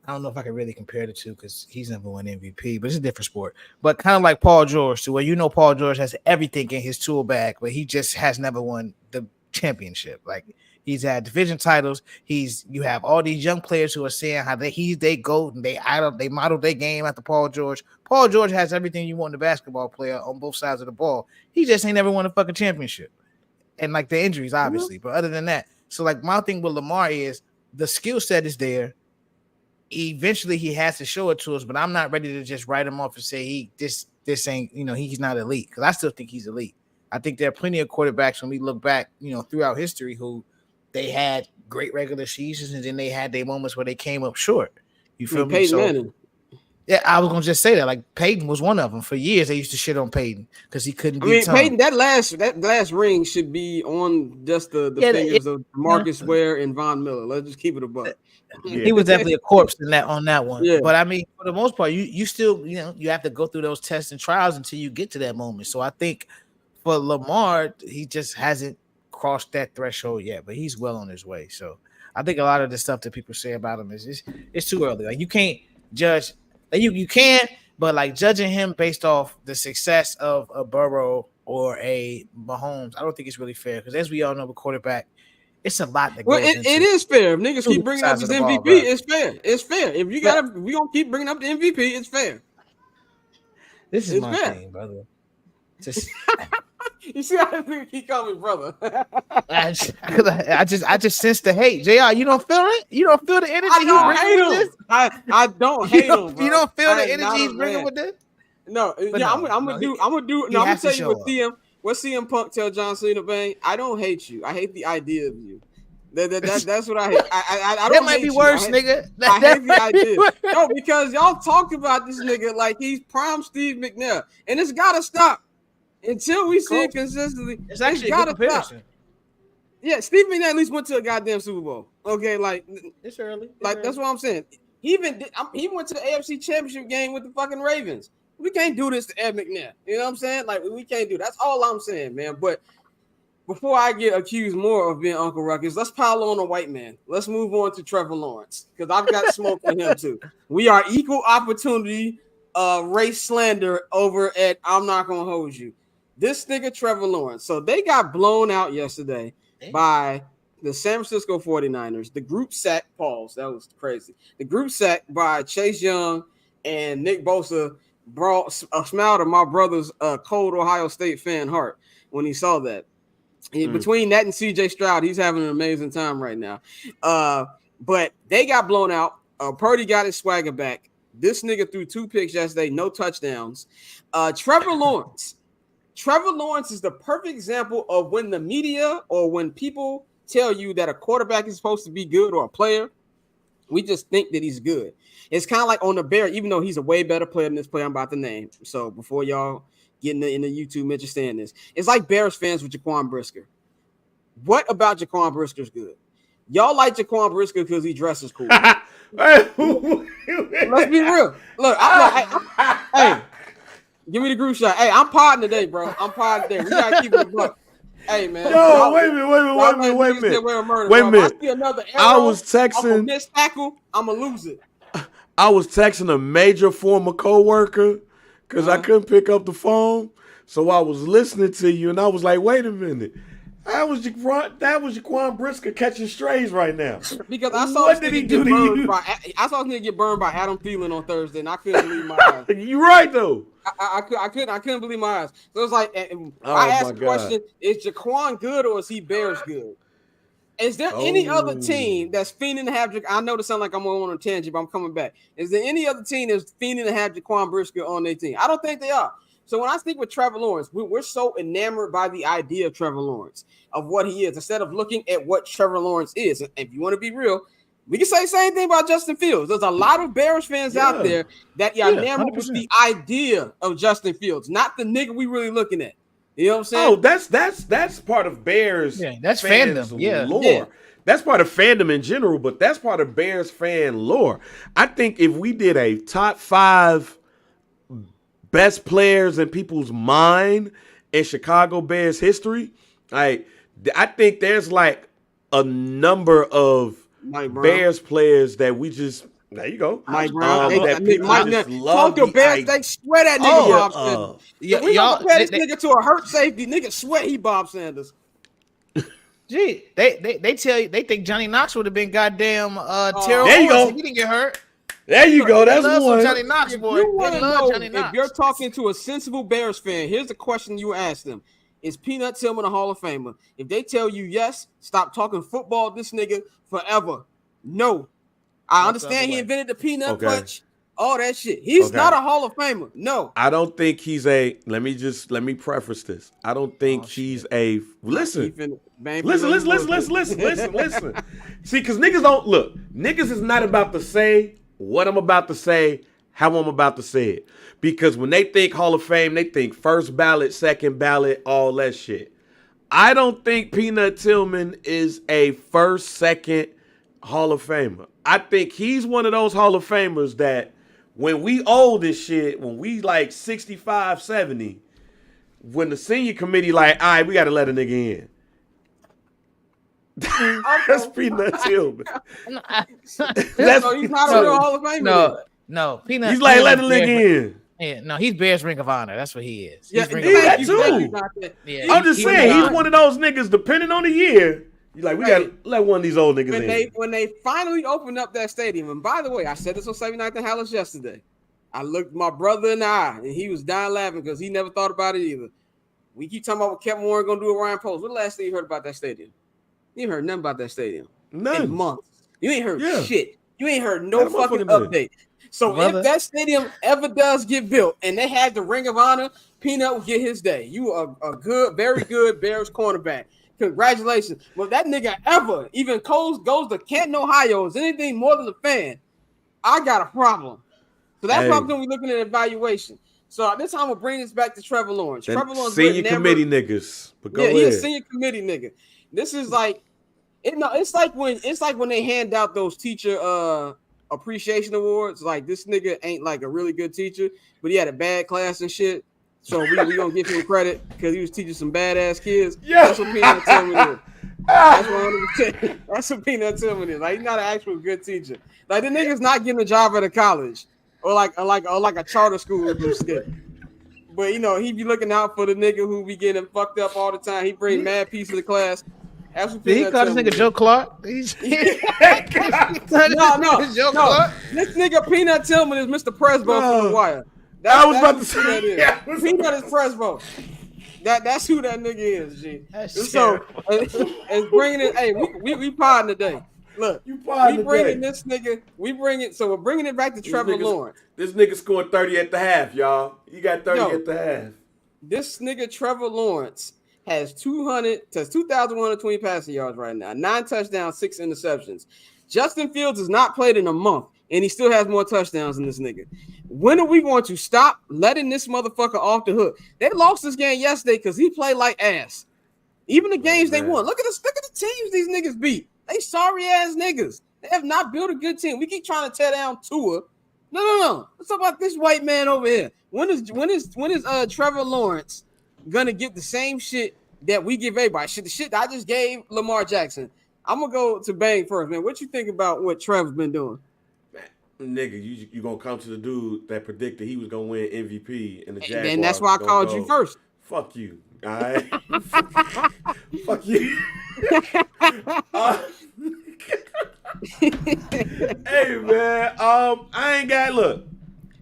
I don't know if I can really compare the two because he's never won MVP, but it's a different sport. But kind of like Paul George, to where Paul George has everything in his tool bag, but he just has never won the championship. Like he's had division titles. You have all these young players who are saying how they go and they model their game after Paul George. Paul George has everything you want in a basketball player on both sides of the ball. He just ain't never won a fucking championship. And like the injuries, obviously. But other than that, so like my thing with Lamar is the skill set is there. Eventually he has to show it to us, but I'm not ready to just write him off and say this ain't he's not elite, because I still think he's elite. I think there are plenty of quarterbacks when we look back throughout history who they had great regular seasons and then they had their moments where they came up short. You feel me? Peyton Manning. Yeah, I was gonna just say that. Like Peyton was one of them. For years they used to shit on Peyton because he couldn't beat Tom. Peyton, that last ring should be on just the fingers of Marcus Ware and Von Miller. Let's just keep it above. He was definitely a corpse on that one. Yeah. But I mean, for the most part, you still you have to go through those tests and trials until you get to that moment. So I think for Lamar, he just hasn't crossed that threshold yet, but he's well on his way. So I think a lot of the stuff that people say about him is it's too early. Like you can't judge. You can, but like judging him based off the success of a Burrow or a Mahomes, I don't think it's really fair because as we all know, with quarterback, it's a lot that goes into it is fair. If niggas keep bringing up his MVP, it's fair. It's fair. If we gonna keep bringing up the MVP, it's fair. This is my thing, brother. Just you see how he call me brother. I just sense the hate. JR, you don't feel it? You don't feel the energy he's bringing with this? I don't hate him. Bro. You don't feel the energy he's bringing with this? No, I'm gonna do. I'm gonna tell you what CM Punk tell John Cena, bang. I don't hate you. I hate the idea of you. That's what I hate. I don't. That might be worse, nigga. I hate the idea. No, because y'all talked about this nigga like he's prime Steve McNair, and it's gotta stop. Until we see it consistently, it's actually a good comparison. Yeah, Steve McNair at least went to a goddamn Super Bowl. Okay, like it's early. That's what I'm saying. He went to the AFC Championship game with the fucking Ravens. We can't do this to Ed McNair. You know what I'm saying? Like we can't do. That's all I'm saying, man. But before I get accused more of being Uncle Ruckus, let's pile on a white man. Let's move on to Trevor Lawrence because I've got smoke for him too. We are equal opportunity race slander over at I'm Not Gonna Hold You. This nigga Trevor Lawrence. So they got blown out yesterday by the San Francisco 49ers, the group sack, pause, that was crazy. The group sack by Chase Young and Nick Bosa brought a smile to my brother's cold Ohio State fan heart when he saw that. Between that and CJ Stroud, he's having an amazing time right now. But they got blown out. Purdy got his swagger back. This nigga threw 2 picks yesterday, no touchdowns. Trevor Lawrence is the perfect example of when the media or when people tell you that a quarterback is supposed to be good or a player, we just think that he's good. It's kind of like on the Bears, even though he's a way better player than this player I'm about to name. So before y'all get in the YouTube understand this, it's like Bears fans with Jaquan Brisker. What about Jaquan Brisker's good? Y'all like Jaquan Brisker because he dresses cool. Let's be real. Look, hey, give me the group shot. Hey, I'm podding today, bro. I'm podding today. We gotta keep it a buck. Hey, man. Yo, wait a minute. If I see another arrow, I'm gonna miss tackle. I'm gonna lose it. I was texting a major former coworker because I couldn't pick up the phone. So I was listening to you, and I was like, wait a minute. That was Jaquan Brisker catching strays right now. Because I saw this nigga get burned by Adam Thielen on Thursday, and I couldn't believe my eyes. You're right though. I couldn't believe my eyes. So it was like, I asked the question: is Jaquan good or is he Bears good? Is there any other team that's fiending to have? I know this sounds like I'm on a tangent, but I'm coming back. Is there any other team that's fiending to have Jaquan Brisker on their team? I don't think they are. So when I speak with Trevor Lawrence, we're so enamored by the idea of Trevor Lawrence, of what he is, instead of looking at what Trevor Lawrence is. And if you want to be real, we can say the same thing about Justin Fields. There's a lot of Bears fans out there that are enamored with the idea of Justin Fields, not the nigga we really looking at. You know what I'm saying? Oh, that's part of Bears. Yeah, that's fandom. Lore. Yeah. That's part of fandom in general, but that's part of Bears fan lore. I think if we did a top 5 best players in people's mind in Chicago Bears history, I think there's like a number of Bears players that we just there you go. Mike Brown. That people just love the Bears, they swear that nigga Bob Sanders. We y'all compare this nigga to a hurt safety. Nigga swear he Bob Sanders. Gee, they tell you they think Johnny Knox would have been goddamn terrible. There you go. He didn't get hurt. There you go. That's one. Johnny Knox, boy. If you're talking to a sensible Bears fan, here's the question you ask them: is Peanut Tillman a Hall of Famer? If they tell you yes, stop talking football. This nigga forever. No, I understand he invented the peanut punch, all that shit. He's not a Hall of Famer. No, I don't think he's a. Let me preface this. I don't think he's a. Listen. Listen. See, because niggas don't look. Niggas is not about to say what I'm about to say, how I'm about to say it. Because when they think Hall of Fame, they think first ballot, second ballot, all that shit. I don't think Peanut Tillman is a first, second Hall of Famer. I think he's one of those Hall of Famers that when we old as shit, when we like 65, 70, when the senior committee like, all right, we got to let a nigga in. That's Peanut Tillman. So he's not a real Hall of Famer. No, Peanut. He's like, let the nigga in. Yeah, no, he's Bears Ring of Honor. That's what he is. Yeah, that too. I'm just saying, he's one of those niggas, depending on the year, you're like, we got to let one of these old niggas in. When they finally opened up that stadium, and by the way, I said this on 79th and Hallis yesterday. I looked my brother in the eye, and he was dying laughing because he never thought about it either. We keep talking about what Kevin Warren going to do with Ryan Post. What the last thing you heard about that stadium? You ain't heard nothing about that stadium. None. In months. You ain't heard shit. You ain't heard no fucking update. So if that stadium ever does get built and they have the Ring of Honor, Peanut will get his day. You are a good, very good Bears cornerback. Congratulations. But that nigga ever even goes to Canton, Ohio, is anything more than a fan, I got a problem. So that's why I'm going to be looking at evaluation. So this time I'm going to bring this back to Trevor Lawrence. Trevor Lawrence senior committee niggas. But go ahead. He's a senior committee nigga. This is like it's like when they hand out those teacher appreciation awards. Like this nigga ain't like a really good teacher, but he had a bad class and shit. So we gonna give him credit because he was teaching some badass kids. Yeah, that's what Peanut Tillman is. That's 100%. That's what Peanut Tillman is. Like he's not an actual good teacher. Like the nigga's not getting a job at a college or like a charter school or some shit. But you know he be looking out for the nigga who be getting fucked up all the time. He bring mad peace to the class. Did he call this nigga Joe Clark? No. This nigga Peanut Tillman is Mr. Presbo from The Wire. I was about to say that is. Peanut is Presbo. That's who that nigga is, G. So it's bringing it. Hey, we podding today. Look, we're bringing it back to Trevor Lawrence. This nigga scored 30 at the half, y'all. You got 30 at the half. This nigga Trevor Lawrence has 2,120 passing yards right now, 9 touchdowns, 6 interceptions. Justin Fields has not played in a month, and he still has more touchdowns than this nigga. When are we going to stop letting this motherfucker off the hook? They lost this game yesterday because he played like ass. Even the games they won. Look at the teams these niggas beat. They sorry ass niggas. They have not built a good team. We keep trying to tear down Tua. No. Let's talk about this white man over here. When is Trevor Lawrence gonna get the same shit that we give everybody? The shit I just gave Lamar Jackson. I'm gonna go to Bang first, man. What you think about what Trevor's been doing? Man, nigga, you gonna come to the dude that predicted he was gonna win MVP and the Jaguars. And that's why I called you first. Fuck you. All right. Fuck you. Hey man, I ain't got look.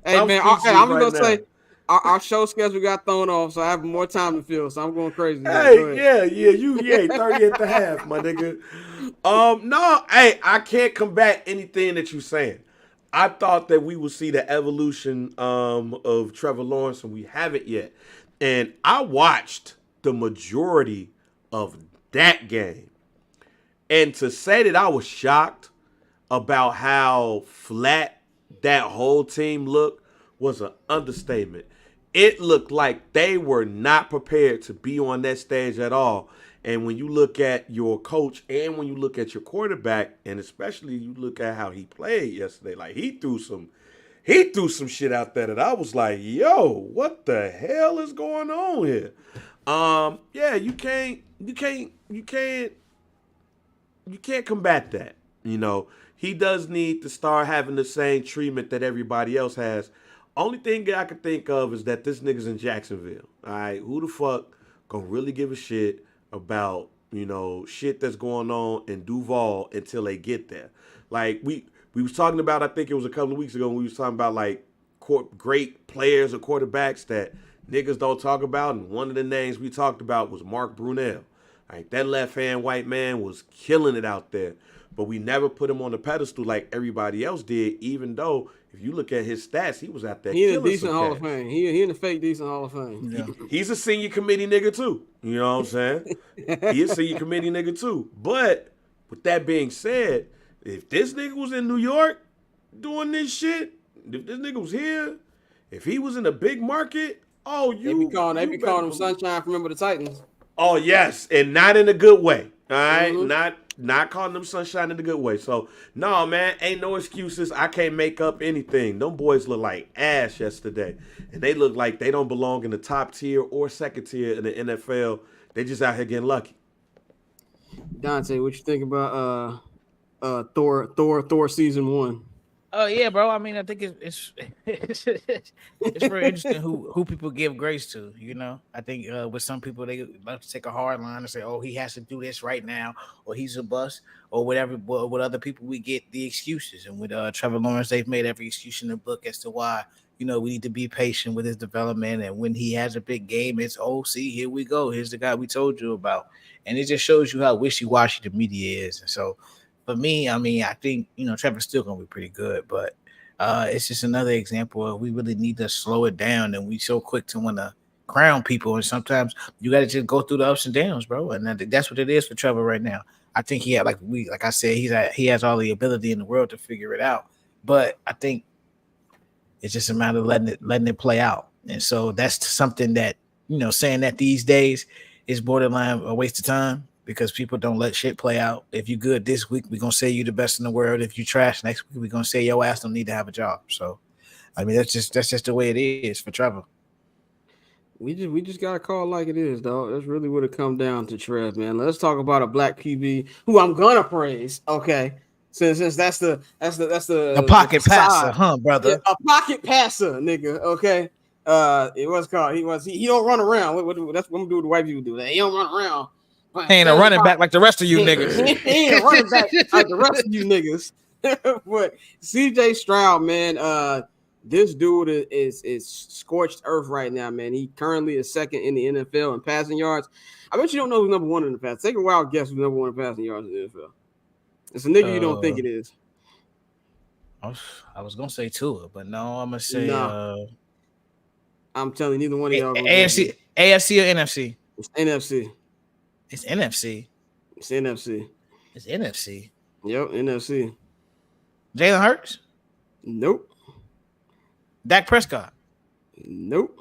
Hey man, I'm gonna say our show schedule got thrown off, so I have more time to fill. So I'm going crazy. Hey, you 30 at the half, my nigga. No, hey, I can't combat anything that you're saying. I thought that we would see the evolution of Trevor Lawrence, and we haven't yet. And I watched the majority of that game. And to say that I was shocked about how flat that whole team looked was an understatement. It looked like they were not prepared to be on that stage at all. And when you look at your coach and when you look at your quarterback, and especially you look at how he played yesterday, like he threw some shit out there that I was like, yo, what the hell is going on here? Yeah, you can't combat that. You know, he does need to start having the same treatment that everybody else has. Only thing I can think of is that this nigga's in Jacksonville. All right, who the fuck gonna really give a shit about, you know, shit that's going on in Duval until they get there? Like we was talking about, I think it was a couple of weeks ago, when we was talking about like great players or quarterbacks that niggas don't talk about, and one of the names we talked about was Mark Brunell. Like that left-hand white man was killing it out there, but we never put him on the pedestal like everybody else did, even though if you look at his stats, he was out there. He in a decent Hall of Fame. He in the fake decent Hall of Fame. Yeah. He's a senior committee nigga too. You know what I'm saying? He is a senior committee nigga too. But with that being said, if this nigga was in New York doing this shit, if this nigga was here, if he was in a big market, they be calling him Sunshine from Remember the Titans. Oh yes, and not in a good way. All right, Mm-hmm. Not calling them sunshine in a good way. So no, man, ain't no excuses. I can't make up anything. Them boys look like ass yesterday, and they look like they don't belong in the top tier or second tier in the NFL. They just out here getting lucky. Dante, what you think about Thor season 1? Oh yeah, bro. I mean, I think it's very interesting who people give grace to. You know, I think with some people they like to take a hard line and say, "Oh, he has to do this right now," or "He's a bust," or whatever. But with other people, we get the excuses. And with Trevor Lawrence, they've made every excuse in the book as to why we need to be patient with his development. And when he has a big game, it's see, here we go. Here's the guy we told you about, and it just shows you how wishy-washy the media is. And so. For me, I mean, I think, Trevor's still going to be pretty good, but it's just another example of we really need to slow it down, and we so quick to want to crown people, and sometimes you got to just go through the ups and downs, bro, and that's what it is for Trevor right now. I think he had, like I said, he has all the ability in the world to figure it out, but I think it's just a matter of letting it play out, and so that's something that, saying that these days is borderline a waste of time. Because people don't let shit play out. If you good this week, we're going to say you the best in the world. If you trash next week, we're going to say your ass don't need to have a job. So, I mean, that's just the way it is for Trevor. We just got to call it like it is, dog. That's really what it come down to, Trev, man. Let's talk about a black QB who I'm going to praise, okay? Since that's the pocket passer, huh, brother? Yeah, a pocket passer, nigga, okay? He don't run around. That's what I'm going to do what the white people do. He don't run around. He ain't a running back like the rest of you niggas. He ain't a running back like the rest of you niggas. But CJ Stroud, man, this dude is scorched earth right now, man. He currently is second in the NFL in passing yards. I bet you don't know who's number one in the pass. Take a wild guess who's number one in passing yards in the NFL. It's a nigga you don't think it is. I was gonna say Tua, but no, I'm gonna say I'm telling you, neither one of y'all. AFC or NFC? It's NFC. It's NFC. It's NFC. It's NFC. Yep, NFC. Jalen Hurts? Nope. Dak Prescott? Nope.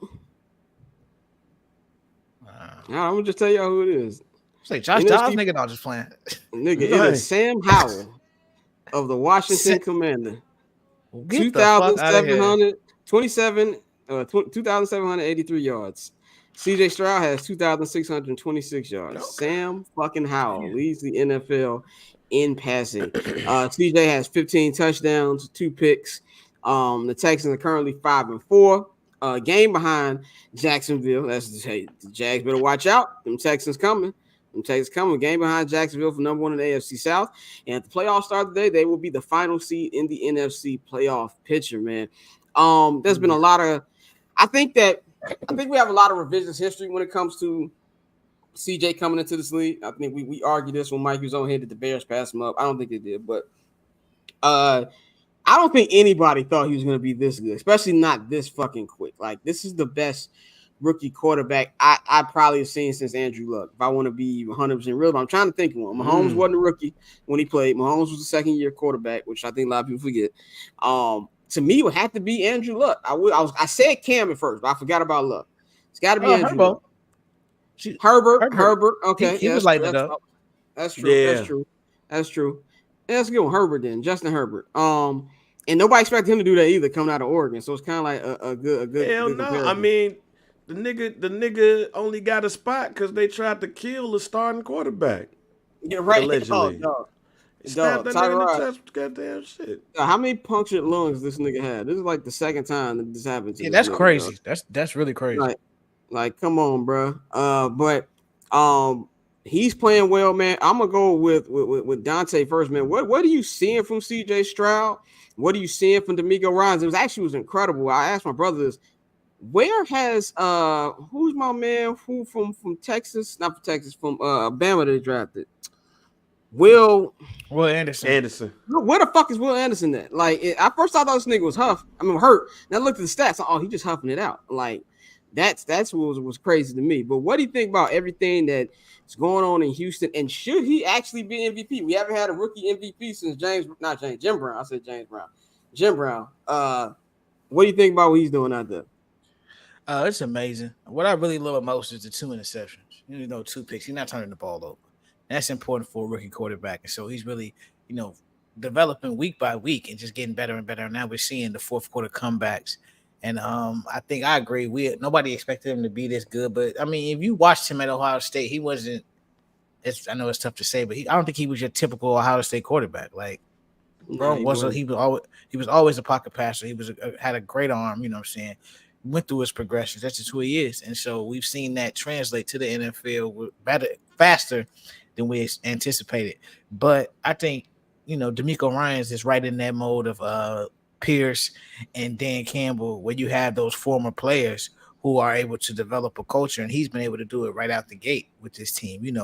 I'm gonna just tell y'all who it is. Say Josh Dobbs, nigga. No, just playing. Nigga, it is Sam Howell of the Washington Commander. 2,783 yards. CJ Stroud has 2,626 yards. Okay. Sam fucking Howell leads the NFL in passing. CJ has 15 touchdowns, 2 picks. The Texans are currently 5-4. Game behind Jacksonville. That's the Jags better watch out. Them Texans coming. Game behind Jacksonville for number one in the AFC South. And at the playoffs start today, they will be the final seed in the NFC playoff picture, man. There's been a lot of I think we have a lot of revisionist history when it comes to CJ coming into this league. I think we argued this when Mike was on here that the Bears passed him up. I don't think they did, but I don't think anybody thought he was going to be this good, especially not this fucking quick. Like, this is the best rookie quarterback I probably have seen since Andrew Luck, if I want to be 100% real. But I'm trying to think of one. Mahomes wasn't a rookie when he played. Mahomes was a second-year quarterback, which I think a lot of people forget. To me, it would have to be Andrew Luck. I said Cam at first, but I forgot about Luck. It's got to be Andrew Luck. Herbert. Okay, he was lighting it up. That's true. Yeah. That's true. Yeah, let's go Herbert then, Justin Herbert. And nobody expected him to do that either, coming out of Oregon. So it's kind of like a good. Hell no. Comparison. I mean, the nigga only got a spot because they tried to kill the starting quarterback. Yeah, right. Allegedly. That nigga goddamn shit. How many punctured lungs this nigga had? This is like the second time that this happened to. Yeah, that's crazy. That's really crazy. Like, come on, bro. But he's playing well, man. I'm gonna go with Dante first, man. What are you seeing from CJ Stroud? What are you seeing from D'Amico Ryans? It was incredible. I asked my brother this. Where has who's my man who from Texas? Not from Texas, from Alabama they drafted. Will Anderson. Where the fuck is Will Anderson at? Like, at first I thought this nigga was hurt. Now I looked at the stats. He just huffing it out. Like, that's what was crazy to me. But what do you think about everything that's going on in Houston? And should he actually be MVP? We haven't had a rookie MVP since Jim Brown. I said James Brown. Jim Brown. What do you think about what he's doing out there? It's amazing. What I really love most is the 2 interceptions. 2 picks. He's not turning the ball over. That's important for a rookie quarterback. And so he's really, developing week by week and just getting better and better. And now we're seeing the fourth quarter comebacks. And I think I agree. Nobody expected him to be this good. But, I mean, if you watched him at Ohio State, he wasn't – I know it's tough to say, but I don't think he was your typical Ohio State quarterback. Like, bro, he was always a pocket passer. He had a great arm, you know what I'm saying? Went through his progressions. That's just who he is. And so we've seen that translate to the NFL faster than we anticipated. But I think, D'Amico Ryans is right in that mode of Pierce and Dan Campbell, where you have those former players who are able to develop a culture, and he's been able to do it right out the gate with this team, and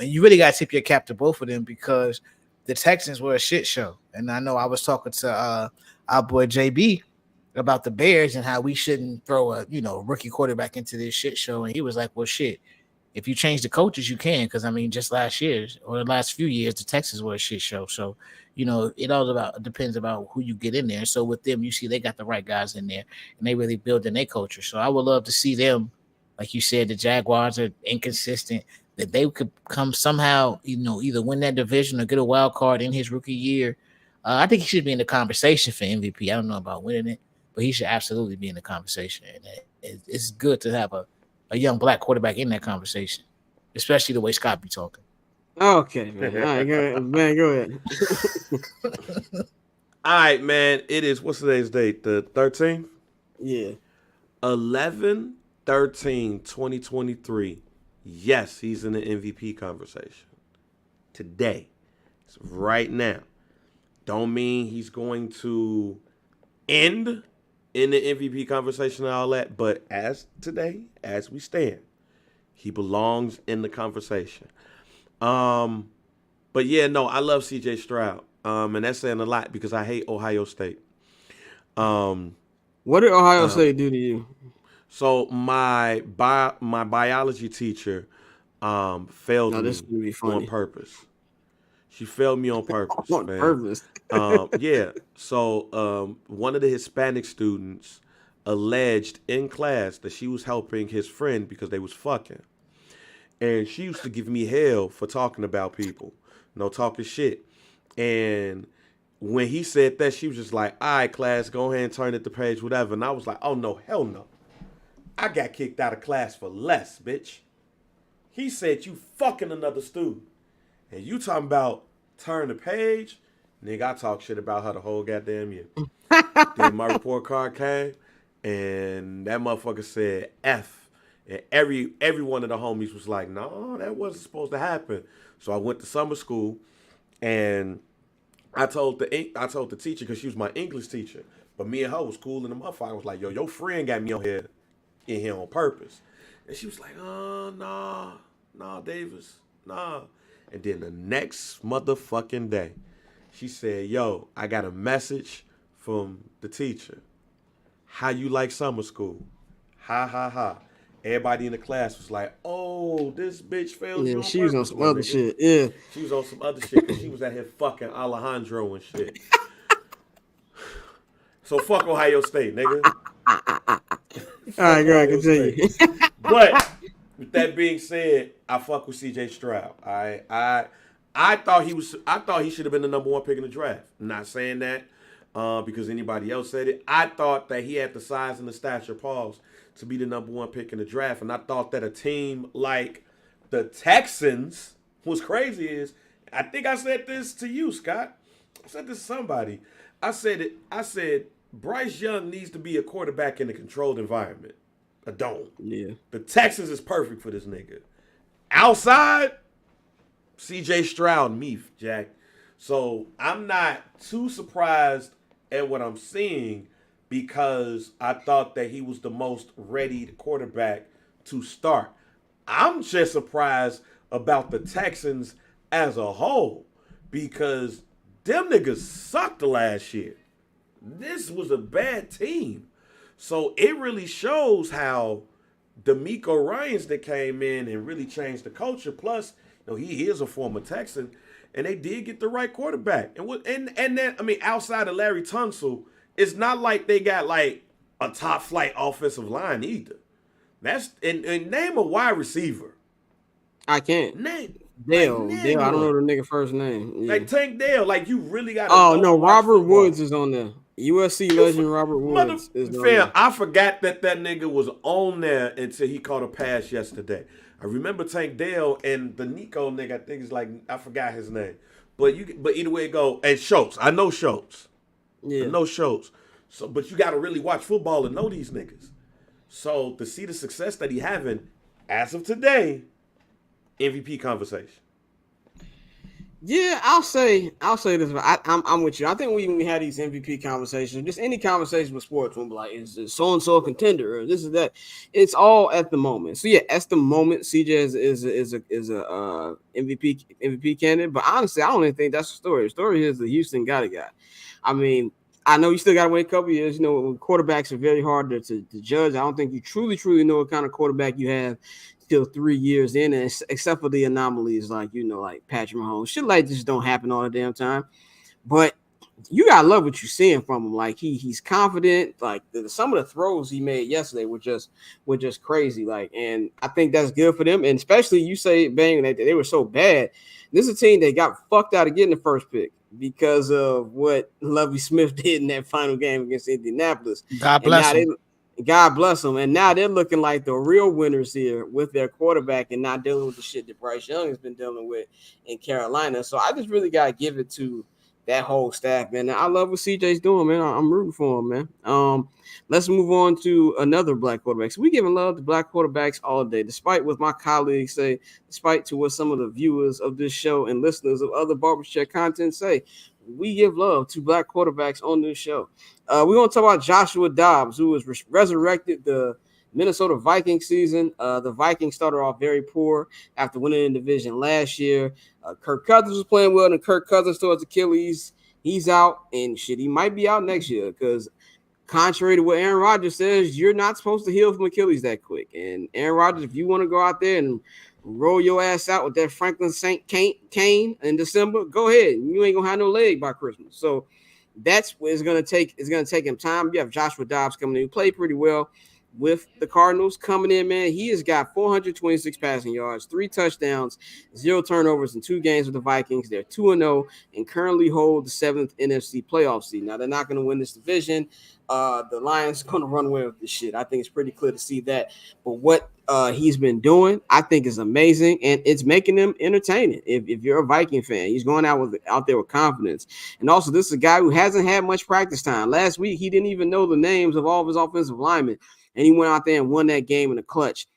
you really got to tip your cap to both of them because the Texans were a shit show. And I know I was talking to our boy JB about the Bears and how we shouldn't throw a rookie quarterback into this shit show. And he was like, well, shit, if you change the coaches, you can. Because, I mean, just last year or the last few years, the Texans were a shit show. So, it all depends about who you get in there. So with them, you see they got the right guys in there and they really building their culture. So I would love to see them, like you said, the Jaguars are inconsistent, that they could come somehow, either win that division or get a wild card in his rookie year. I think he should be in the conversation for MVP. I don't know about winning it, but he should absolutely be in the conversation. And it's good to have a young black quarterback in that conversation, especially the way Scott be talking. Okay, man. All right, go ahead. All right, man. It is, what's today's date? The 13th? Yeah. 11/13/2023. yes, he's in the MVP conversation today. So right now. Don't mean he's going to end in the MVP conversation and all that, but as today, as we stand, he belongs in the conversation. But yeah, no, I love CJ Stroud. And that's saying a lot because I hate Ohio State. What did Ohio State do to you? So my biology teacher failed me on purpose. She failed me on purpose. On purpose. Yeah. So one of the Hispanic students alleged in class that she was helping his friend because they was fucking. And she used to give me hell for talking about people, talking shit. And when he said that, she was just like, all right, class, go ahead and turn it the page, whatever. And I was like, oh, no, hell no. I got kicked out of class for less, bitch. He said you fucking another student. And you talking about turn the page? Nigga, I talk shit about her the whole goddamn year. Then my report card came, and that motherfucker said F. And every one of the homies was like, no, that wasn't supposed to happen. So I went to summer school, and I told the teacher, because she was my English teacher, but me and her was cool in the motherfucker. I was like, yo, your friend got me in here on purpose. And she was like, oh, nah, Davis, nah. And then the next motherfucking day, she said, yo, I got a message from the teacher. How you like summer school? Ha, ha, ha. Everybody in the class was like, oh, this bitch failed you on she was on purpose, some other nigga. shit. Yeah. She was on some other shit because she was out here fucking Alejandro and shit. So fuck Ohio State, nigga. All right, go ahead, continue. But with that being said, I fuck with CJ Stroud. I thought he should have been the number one pick in the draft. I'm not saying that because anybody else said it. I thought that he had the size and the stature, to be the number one pick in the draft. And I thought that a team like the Texans, what's crazy is, I think I said this to you, Scott. I said this to somebody. I said Bryce Young needs to be a quarterback in a controlled environment. A dome. Yeah. The Texans is perfect for this nigga. Outside, CJ Stroud, Meath, Jack. So I'm not too surprised at what I'm seeing because I thought that he was the most ready quarterback to start. I'm just surprised about the Texans as a whole because them niggas sucked last year. This was a bad team. So it really shows how D'Amico Ryans that came in and really changed the culture. Plus, he is a former Texan, and they did get the right quarterback. And then, I mean, outside of Larry Tunsil, it's not like they got like a top flight offensive line either. And name a wide receiver. I can't. Name Dale. I don't know the nigga first name. Yeah. Like Tank Dale. Like you really got. Oh no, Robert Woods is on there. USC legend Robert Woods is on there. I forgot that nigga was on there until he caught a pass yesterday. I remember Tank Dale and the Nico nigga. I think is like I forgot his name. But either way it go. And Schultz. I know Schultz. Yeah. I know Schultz. So, but you got to really watch football and know these niggas. So to see the success that he having as of today, MVP conversation. Yeah, I'll say this. I'm with you. I think when we have these MVP conversations, just any conversation with sports, we'll be like, is so and so a contender or this is that? It's all at the moment. So yeah, at the moment, CJ is a MVP candidate. But honestly, I don't even think that's the story. The story is the Houston got a guy. I mean, I know you still got to wait a couple years. Quarterbacks are very hard to judge. I don't think you truly know what kind of quarterback you have till 3 years in, and except for the anomalies like Patrick Mahomes. Shit like this don't happen all the damn time. But you gotta love what you're seeing from him. Like he's confident. Like some of the throws he made yesterday were just crazy. Like, and I think that's good for them. And especially you say, Bang, that they were so bad. This is a team that got fucked out of getting the first pick because of what Lovie Smith did in that final game against Indianapolis. God bless him. God bless them. And now they're looking like the real winners here with their quarterback and not dealing with the shit that Bryce Young has been dealing with in Carolina. So I just really got to give it to that whole staff, man. I love what CJ's doing, man. I'm rooting for him, man. Let's move on to another black quarterback. So we giving love to black quarterbacks all day, despite what my colleagues say, despite to what some of the viewers of this show and listeners of other Barbershop content say. We give love to black quarterbacks on this show. We're going to talk about Joshua Dobbs, who was resurrected the Minnesota Vikings season. The Vikings started off very poor after winning the division last year. Kirk Cousins was playing well, and Kirk Cousins towards Achilles. He's out, and shit, he might be out next year because contrary to what Aaron Rodgers says, you're not supposed to heal from Achilles that quick. And Aaron Rodgers, if you want to go out there and roll your ass out with that Franklin St. Cane in December, go ahead. You ain't gonna have no leg by Christmas. So that's what it's gonna take. It's gonna take him time. You have Joshua Dobbs coming in, who played pretty well with the Cardinals coming in, man. He has got 426 passing yards, 3 touchdowns, 0 turnovers in 2 games with the Vikings. They're 2-0 and currently hold the 7th NFC playoff seed. Now, they're not going to win this division. The Lions are going to run away with this shit. I think it's pretty clear to see that. But what he's been doing, I think, is amazing, and it's making them entertaining. If you're a Viking fan, he's going out there with confidence. And also, this is a guy who hasn't had much practice time. Last week, he didn't even know the names of all of his offensive linemen. And he went out there and won that game in the clutch.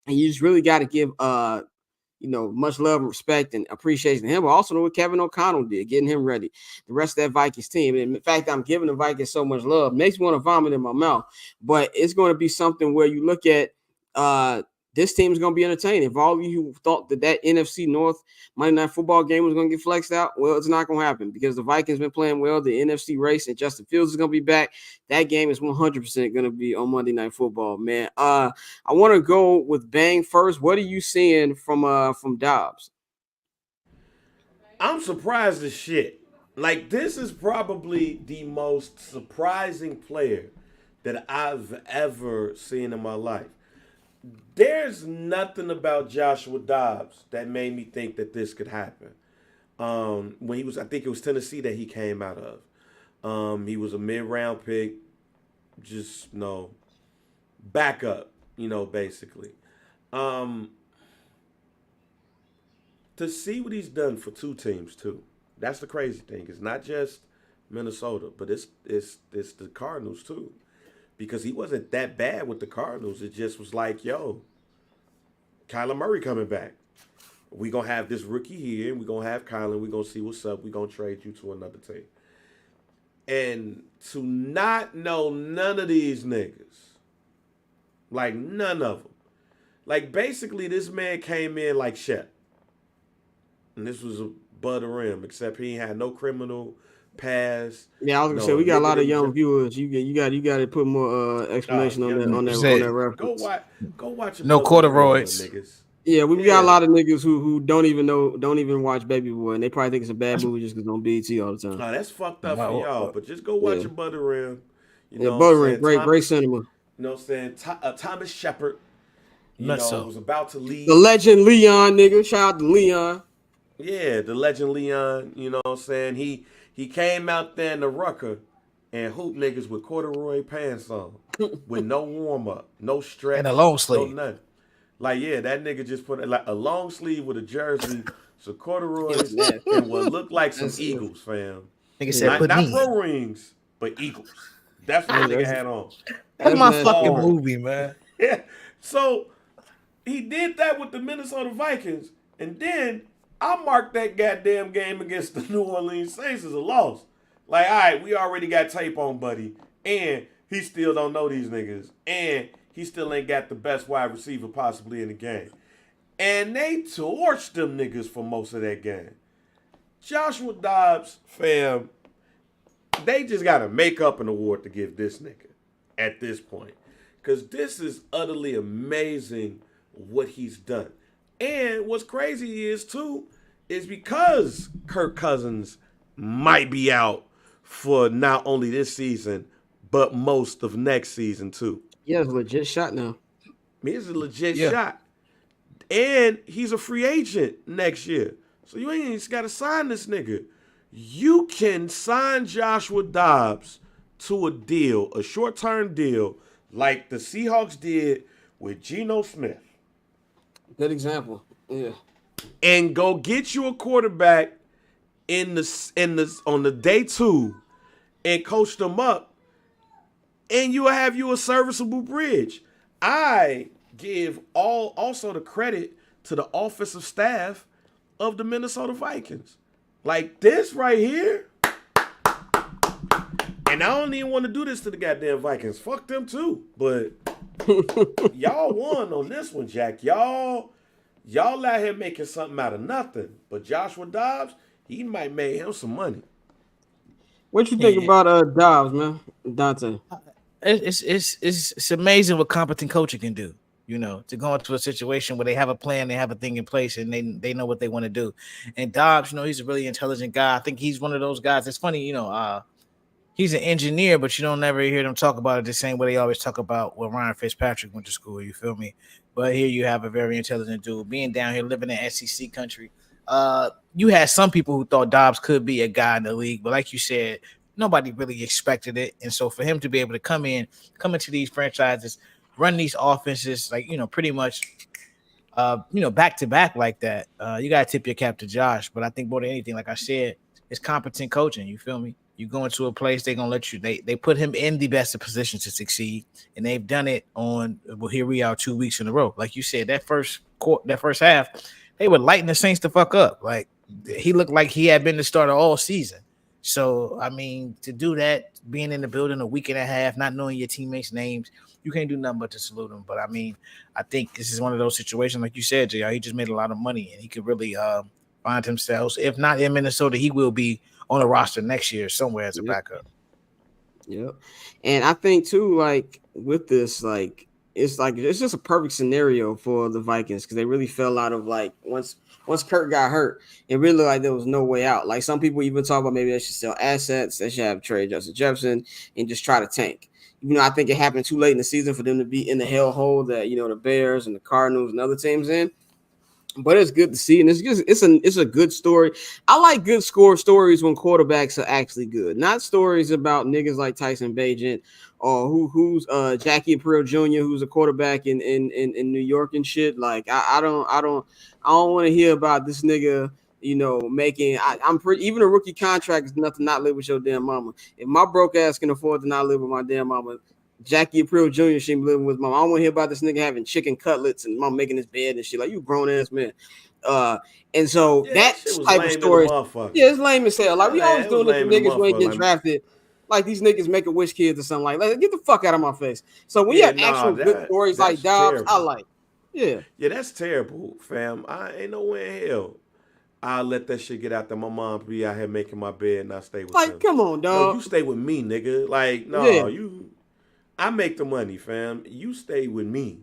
And you just really got to give, much love and respect and appreciation to him. But also know what Kevin O'Connell did, getting him ready. The rest of that Vikings team. And in fact, I'm giving the Vikings so much love. Makes me want to vomit in my mouth. But it's going to be something where you look at this team is going to be entertaining. For all of you who thought that NFC North Monday Night Football game was going to get flexed out, well, it's not going to happen because the Vikings been playing well. The NFC race and Justin Fields is going to be back. That game is 100% going to be on Monday Night Football, man. I want to go with Bang first. What are you seeing from Dobbs? I'm surprised as shit. Like, this is probably the most surprising player that I've ever seen in my life. There's nothing about Joshua Dobbs that made me think that this could happen. When he was, I think it was Tennessee that he came out of. He was a mid-round pick, just backup, basically. To see what he's done for 2 teams too. That's the crazy thing. It's not just Minnesota, but it's the Cardinals too. Because he wasn't that bad with the Cardinals. It just was like, yo, Kyler Murray coming back. We're going to have this rookie here. We're going to have Kyler. We're going to see what's up. We're going to trade you to another team. And to not know none of these niggas, like none of them. Like basically this man came in like Shep. And this was above the rim, except he ain't had no criminal past. Yeah, I was gonna say we got a lot of young viewers. You got to put more explanation on that reference. Go watch. No corduroys, niggas. Yeah, we got a lot of niggas who don't even watch Baby Boy, and they probably think it's a bad movie just because it's on BET all the time. No, that's fucked up for y'all. But just go watch Above the Rim. Above the Rim, great cinema. You know what I'm saying? Thomas Shepard. Was about to leave. The legend Leon, nigga. Shout out to Leon. Yeah, the legend Leon. You know what I'm saying? He came out there in the rucker and hoop niggas with corduroy pants on with no warm up, no stretch, and a long sleeve. No nothing. Like, yeah, that nigga just put like a long sleeve with a jersey, some corduroys, and what looked like some Eagles, fam. Nigga said, not pro rings, but Eagles. That's what the nigga had on. That's my fucking movie, man. Yeah. So he did that with the Minnesota Vikings, and then I marked that goddamn game against the New Orleans Saints as a loss. Like, all right, we already got tape on, buddy. And he still don't know these niggas. And he still ain't got the best wide receiver possibly in the game. And they torched them niggas for most of that game. Joshua Dobbs, fam, they just got to make up an award to give this nigga at this point. Because this is utterly amazing what he's done. And what's crazy is because Kirk Cousins might be out for not only this season, but most of next season too. Yeah, it's a legit shot now. It's a legit shot. And he's a free agent next year. So you ain't even got to sign this nigga. You can sign Joshua Dobbs to a deal, a short-term deal, like the Seahawks did with Geno Smith. Good example. Yeah. And go get you a quarterback on the day 2 and coach them up, and you will have you a serviceable bridge. I give also the credit to the offensive staff of the Minnesota Vikings. Like this right here. And I don't even want to do this to the goddamn Vikings. Fuck them too. But y'all won on this one, Jack. Y'all out here making something out of nothing. But Joshua Dobbs, he might make him some money. What you think about Dobbs, man? Dante. It's amazing what competent coaching can do. You know, to go into a situation where they have a plan, they have a thing in place, and they know what they want to do. And Dobbs, you know, he's a really intelligent guy. I think he's one of those guys. It's funny, you know, he's an engineer, but you don't never hear them talk about it the same way they always talk about when Ryan Fitzpatrick went to school. You feel me? But here you have a very intelligent dude being down here living in SEC country. You had some people who thought Dobbs could be a guy in the league, but like you said, nobody really expected it. And so for him to be able to come into these franchises, run these offenses, like, you know, pretty much, you know, back to back like that, you got to tip your cap to Josh. But I think more than anything, like I said, it's competent coaching. You feel me? You go into a place, they're going to let you, they put him in the best position to succeed. And they've done it here we are 2 weeks in a row. Like you said, that first half, they were lighting the Saints the fuck up. Like he looked like he had been the starter all season. So, I mean, to do that, being in the building a week and a half, not knowing your teammates' names, you can't do nothing but to salute him. But, I mean, I think this is one of those situations, like you said, JR, he just made a lot of money, and he could really find himself. If not in Minnesota, he will be on a roster next year somewhere as a backup. Yep. And I think, too, like, with this, like, it's just a perfect scenario for the Vikings because they really fell out of, like, once Kurt got hurt, it really looked like there was no way out. Like some people even talk about maybe they should sell assets, they should have trade Justin Jefferson and just try to tank. You know, I think it happened too late in the season for them to be in the hellhole that, you know, the Bears and the Cardinals and other teams in. But it's good to see, and it's a good story. I like good stories when quarterbacks are actually good, not stories about niggas like Tyson Bagent or who's Jackie Aprile Jr., who's a quarterback in New York and shit. Like I don't want to hear about this nigga, you know, making. I'm pretty even a rookie contract is nothing not live with your damn mama. If my broke ass can afford to not live with my damn mama, Jackie Aprile Jr. shouldn't be living with mom. I don't want to hear about this nigga having chicken cutlets and mom making his bed and shit. Like, you grown ass man. And so that type of story, it's lame as hell. Like, we always doing it to niggas who ain't get drafted. Like these niggas make a wish kids or something like that. Get the fuck out of my face. So when you have actual good stories like Dobbs, I like. Yeah, that's terrible, fam. I ain't no way in hell I'll let that shit get out there. My mom be out here making my bed and I stay with them. Come on, dog. No, you stay with me, nigga. Like, no, I make the money, fam. You stay with me.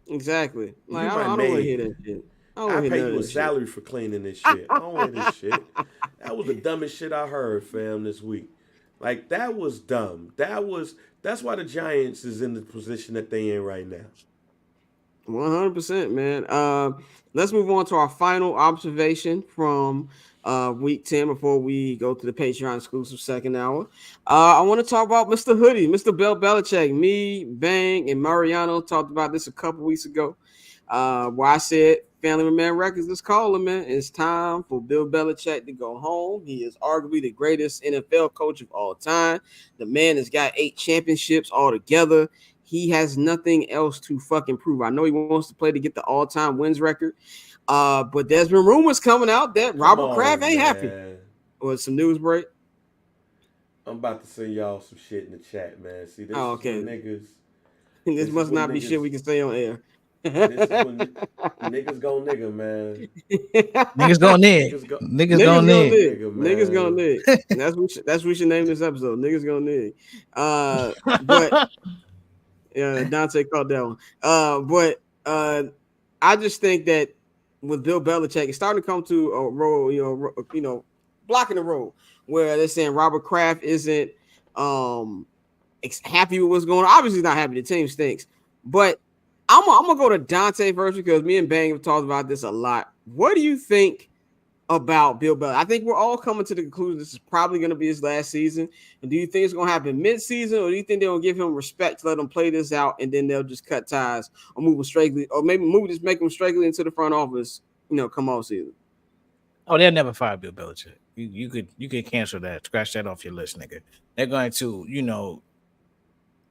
Exactly. Like, I don't want to hear that shit. I pay you a salary for cleaning this shit. I don't want this shit. That was the dumbest shit I heard, fam, this week. Like, that was dumb. That's why the Giants is in the position that they in right now. 100%, man. Let's move on to our final observation from week 10 before we go to the Patreon exclusive second hour. I want to talk about Mr. Hoodie, Mr. Bill Belichick. Me, Bang, and Mariano talked about this a couple weeks ago. Where I said, Family Man Records is calling, man. It's time for Bill Belichick to go home. He is arguably the greatest NFL coach of all time. The man has got 8 championships altogether. He has nothing else to fucking prove. I know he wants to play to get the all-time wins record. But there's been rumors coming out that Robert Kraft ain't happy. Or some news break. I'm about to send y'all some shit in the chat, man. See, this is niggas. This must not be shit we can say on air. This is when niggas go nigga, man. Niggas go nig. Niggas go nig. Niggas go nig. That's what we should name this episode. Niggas go nig. But yeah, Dante caught that one. But I just think that with Bill Belichick, it's starting to come to a role, you know, blocking the road where they're saying Robert Kraft isn't happy with what's going on. Obviously, he's not happy. The team stinks. But I'm gonna go to Dante first because me and Bang have talked about this a lot. What do you think about Bill Belichick? I think we're all coming to the conclusion this is probably going to be his last season. And do you think it's going to happen mid-season, or do you think they'll give him respect to let him play this out and then they'll just cut ties or move him straightly, or maybe make him straightly into the front office, you know, come off season? Oh, they'll never fire Bill Belichick. You could cancel that, scratch that off your list, nigga. They're going to,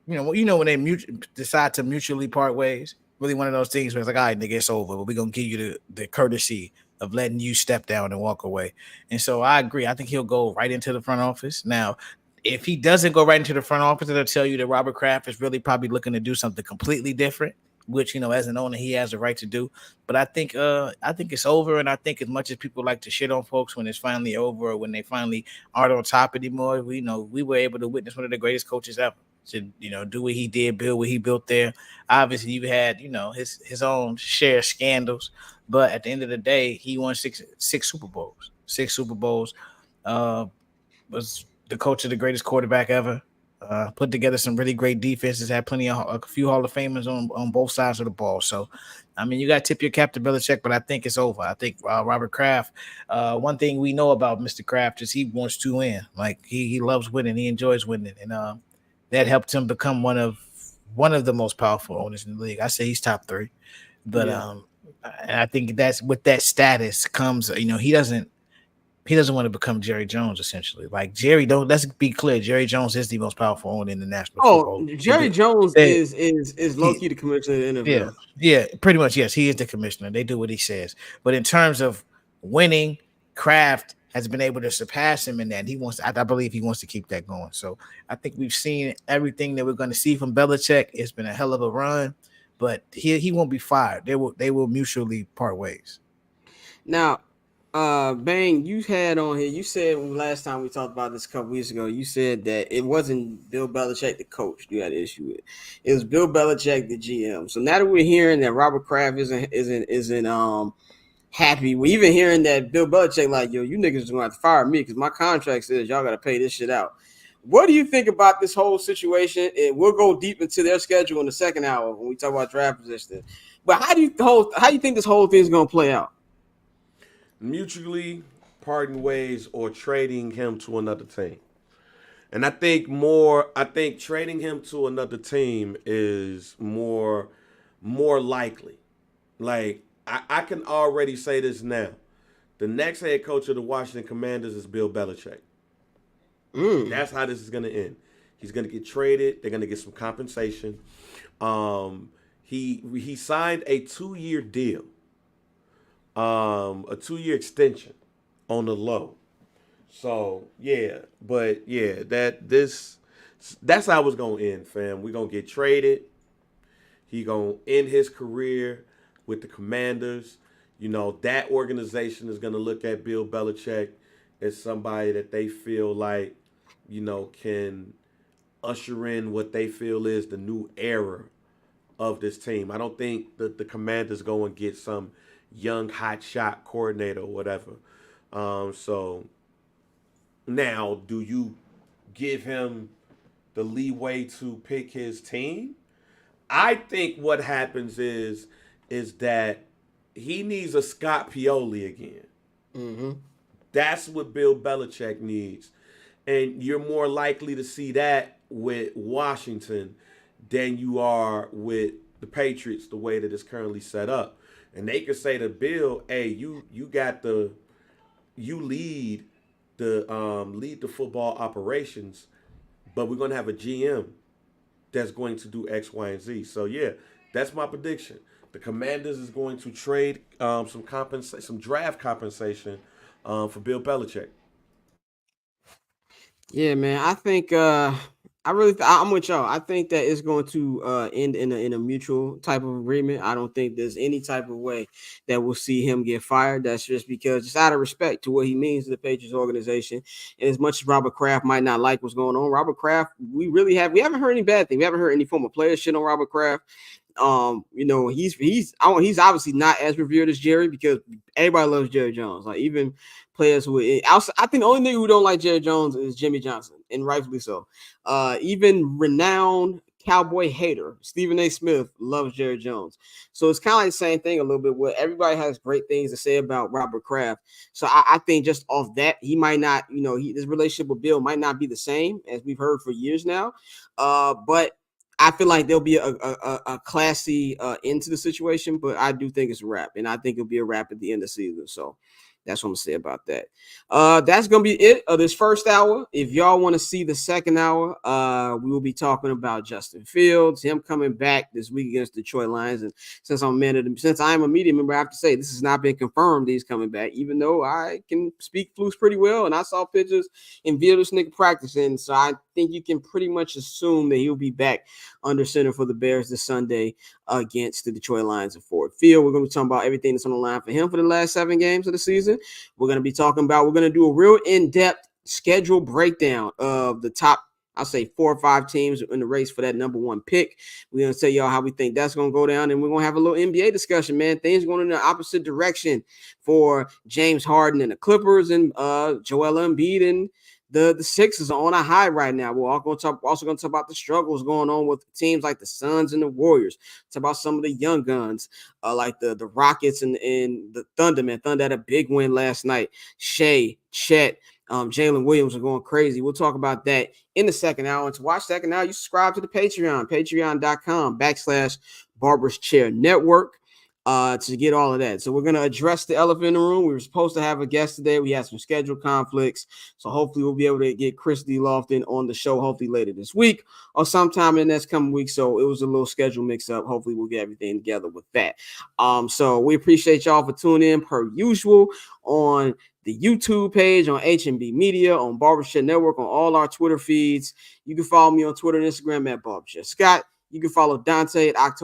when they decide to mutually part ways. Really one of those things where it's like, all right, nigga, it's over, but we're gonna give you the courtesy of letting you step down and walk away. And so I agree. I think he'll go right into the front office. Now, if he doesn't go right into the front office, it'll tell you that Robert Kraft is really probably looking to do something completely different, which as an owner he has the right to do. But I think it's over, and I think as much as people like to shit on folks when it's finally over or when they finally aren't on top anymore, we were able to witness one of the greatest coaches ever to do what he did, build what he built there. Obviously, you had his own share of scandals, but at the end of the day, he won six Super Bowls. Six Super Bowls. Was the coach of the greatest quarterback ever. Put together some really great defenses. Had a few Hall of Famers on both sides of the ball. So, I mean, you got to tip your cap to Belichick, but I think it's over. I think Robert Kraft. One thing we know about Mr. Kraft is he wants to win. Like he loves winning. He enjoys winning, and that helped him become one of the most powerful owners in the league. I say he's top 3, but and I think that's with that status comes. He doesn't want to become Jerry Jones, essentially. Like Jerry, let's be clear. Jerry Jones is the most powerful owner in the National Football. Jerry Jones is low key the commissioner of the NFL. Yeah, pretty much. Yes, he is the commissioner. They do what he says. But in terms of winning, Kraft has been able to surpass him in that. I believe he wants to keep that going. So I think we've seen everything that we're going to see from Belichick. It's been a hell of a run, but he won't be fired. They will mutually part ways. Now, Bang, you had on here. You said last time we talked about this a couple weeks ago. You said that it wasn't Bill Belichick the coach you had an issue with. It was Bill Belichick the GM. So now that we're hearing that Robert Kraft isn't happy, we're even hearing that Bill Belichick like, yo, you niggas gonna have to fire me because my contract says y'all gotta pay this shit out. What do you think about this whole situation? And we'll go deep into their schedule in the second hour when we talk about draft position. But how do you think this whole thing is gonna play out? Mutually parting ways or trading him to another team. And I think trading him to another team is more likely. Like I can already say this now. The next head coach of the Washington Commanders is Bill Belichick. That's how this is going to end. He's going to get traded. They're going to get some compensation. He signed a 2-year deal. A 2-year extension on the low. So that's how it's gonna end, fam. We're gonna get traded. He gonna end his career with the Commanders. That organization is gonna look at Bill Belichick as somebody that they feel like, can usher in what they feel is the new era of this team. I don't think that the Commanders go and get some young hot shot coordinator or whatever. So now, do you give him the leeway to pick his team? I think what happens is that he needs a Scott Pioli again. Mm-hmm. That's what Bill Belichick needs. And you're more likely to see that with Washington than you are with the Patriots, the way that it's currently set up. And they could say to Bill, "Hey, you lead the football operations, but we're gonna have a GM that's going to do X, Y, and Z." So yeah, that's my prediction. The Commanders is going to trade some draft compensation for Bill Belichick. Yeah, man. I think I'm with y'all. I think that it's going to end in a mutual type of agreement. I don't think there's any type of way that we'll see him get fired. That's just because it's out of respect to what he means to the Patriots organization. And as much as Robert Kraft might not like what's going on, Robert Kraft, we haven't heard any bad thing. We haven't heard any former players shit on Robert Kraft. He's obviously not as revered as Jerry because everybody loves Jerry Jones. Like even players I think the only nigga who don't like Jerry Jones is Jimmy Johnson, and rightfully so. Even renowned Cowboy hater Stephen A. Smith loves Jerry Jones. So it's kind of like the same thing a little bit where everybody has great things to say about Robert Kraft. So I think just off that, he might not, his relationship with Bill might not be the same as we've heard for years now. But I feel like there'll be a classy end to the situation, but I do think it's a wrap, and I think it'll be a wrap at the end of the season. So That's what I'm gonna say about that. That's gonna be it of this first hour. If y'all want to see the second hour, we will be talking about Justin Fields, him coming back this week against Detroit Lions. And since I'm a media member, I have to say this has not been confirmed he's coming back, even though I can speak flus pretty well, and I saw pictures and video this nigga practicing. So I think you can pretty much assume that he'll be back under center for the Bears this Sunday against the Detroit Lions at Ford Field. We're going to be talking about everything that's on the line for him for the last 7 games of the season. We're going to do a real in-depth schedule breakdown of the top, I'll say 4 or 5 teams in the race for that number 1 pick. We're going to tell y'all how we think that's going to go down, and we're going to have a little NBA discussion, man. Things going in the opposite direction for James Harden and the Clippers, and Joel Embiid and the Sixers are on a high right now. We're also going to talk about the struggles going on with teams like the Suns and the Warriors. Talk about some of the young guns, like the Rockets and the Thunder, man. Thunder had a big win last night. Shea, Chet, Jalen Williams are going crazy. We'll talk about that in the second hour. And to watch second hour, you subscribe to the Patreon, patreon.com/Barber's Chair Network. To get all of that. So we're going to address the elephant in the room. We were supposed to have a guest today. We had some schedule conflicts. So hopefully we'll be able to get Chris D. Lofton on the show hopefully later this week or sometime in the next coming week. So it was a little schedule mix up. Hopefully we'll get everything together with that. So we appreciate y'all for tuning in per usual on the YouTube page, on HMB Media, on Barbershop Network, on all our Twitter feeds. You can follow me on Twitter and Instagram at Barbershop Scott. You can follow Dante at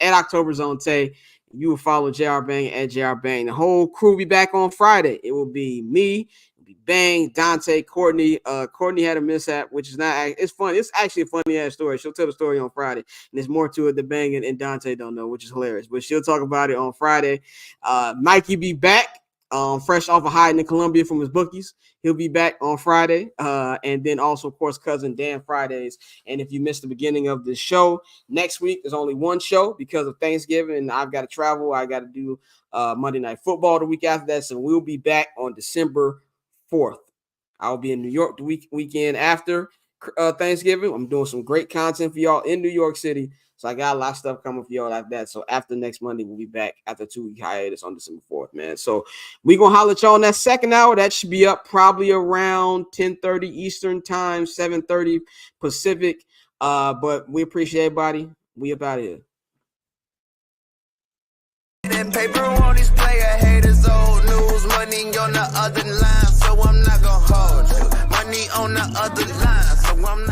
October Zone Tay. You will follow JR Bang at JR Bang. The whole crew will be back on Friday. It will be me, it'll be Bang, Dante, Courtney. Courtney had a mishap, which is not. It's fun. It's actually a funny ass story. She'll tell the story on Friday, and there's more to it that Bang and Dante don't know, which is hilarious. But she'll talk about it on Friday. Mikey be back. Fresh off of hiding in Colombia from his bookies. He'll be back on Friday. And then also, of course, cousin Dan Fridays. And if you missed the beginning of the show, next week there's only one show because of Thanksgiving. And I've got to travel. I got to do Monday Night Football the week after that. So we'll be back on December 4th. I'll be in New York the weekend after Thanksgiving. I'm doing some great content for y'all in New York City. So I got a lot of stuff coming for y'all like that. So after next Monday, we'll be back after a 2-week hiatus on December 4th, man. So we're going to holler at y'all in that second hour. That should be up probably around 10:30 Eastern time, 7:30 Pacific. But we appreciate everybody. We about here. That paper on display, haters old news, money on the other line, so I'm not gonna hold you. Money on the other line, so I'm not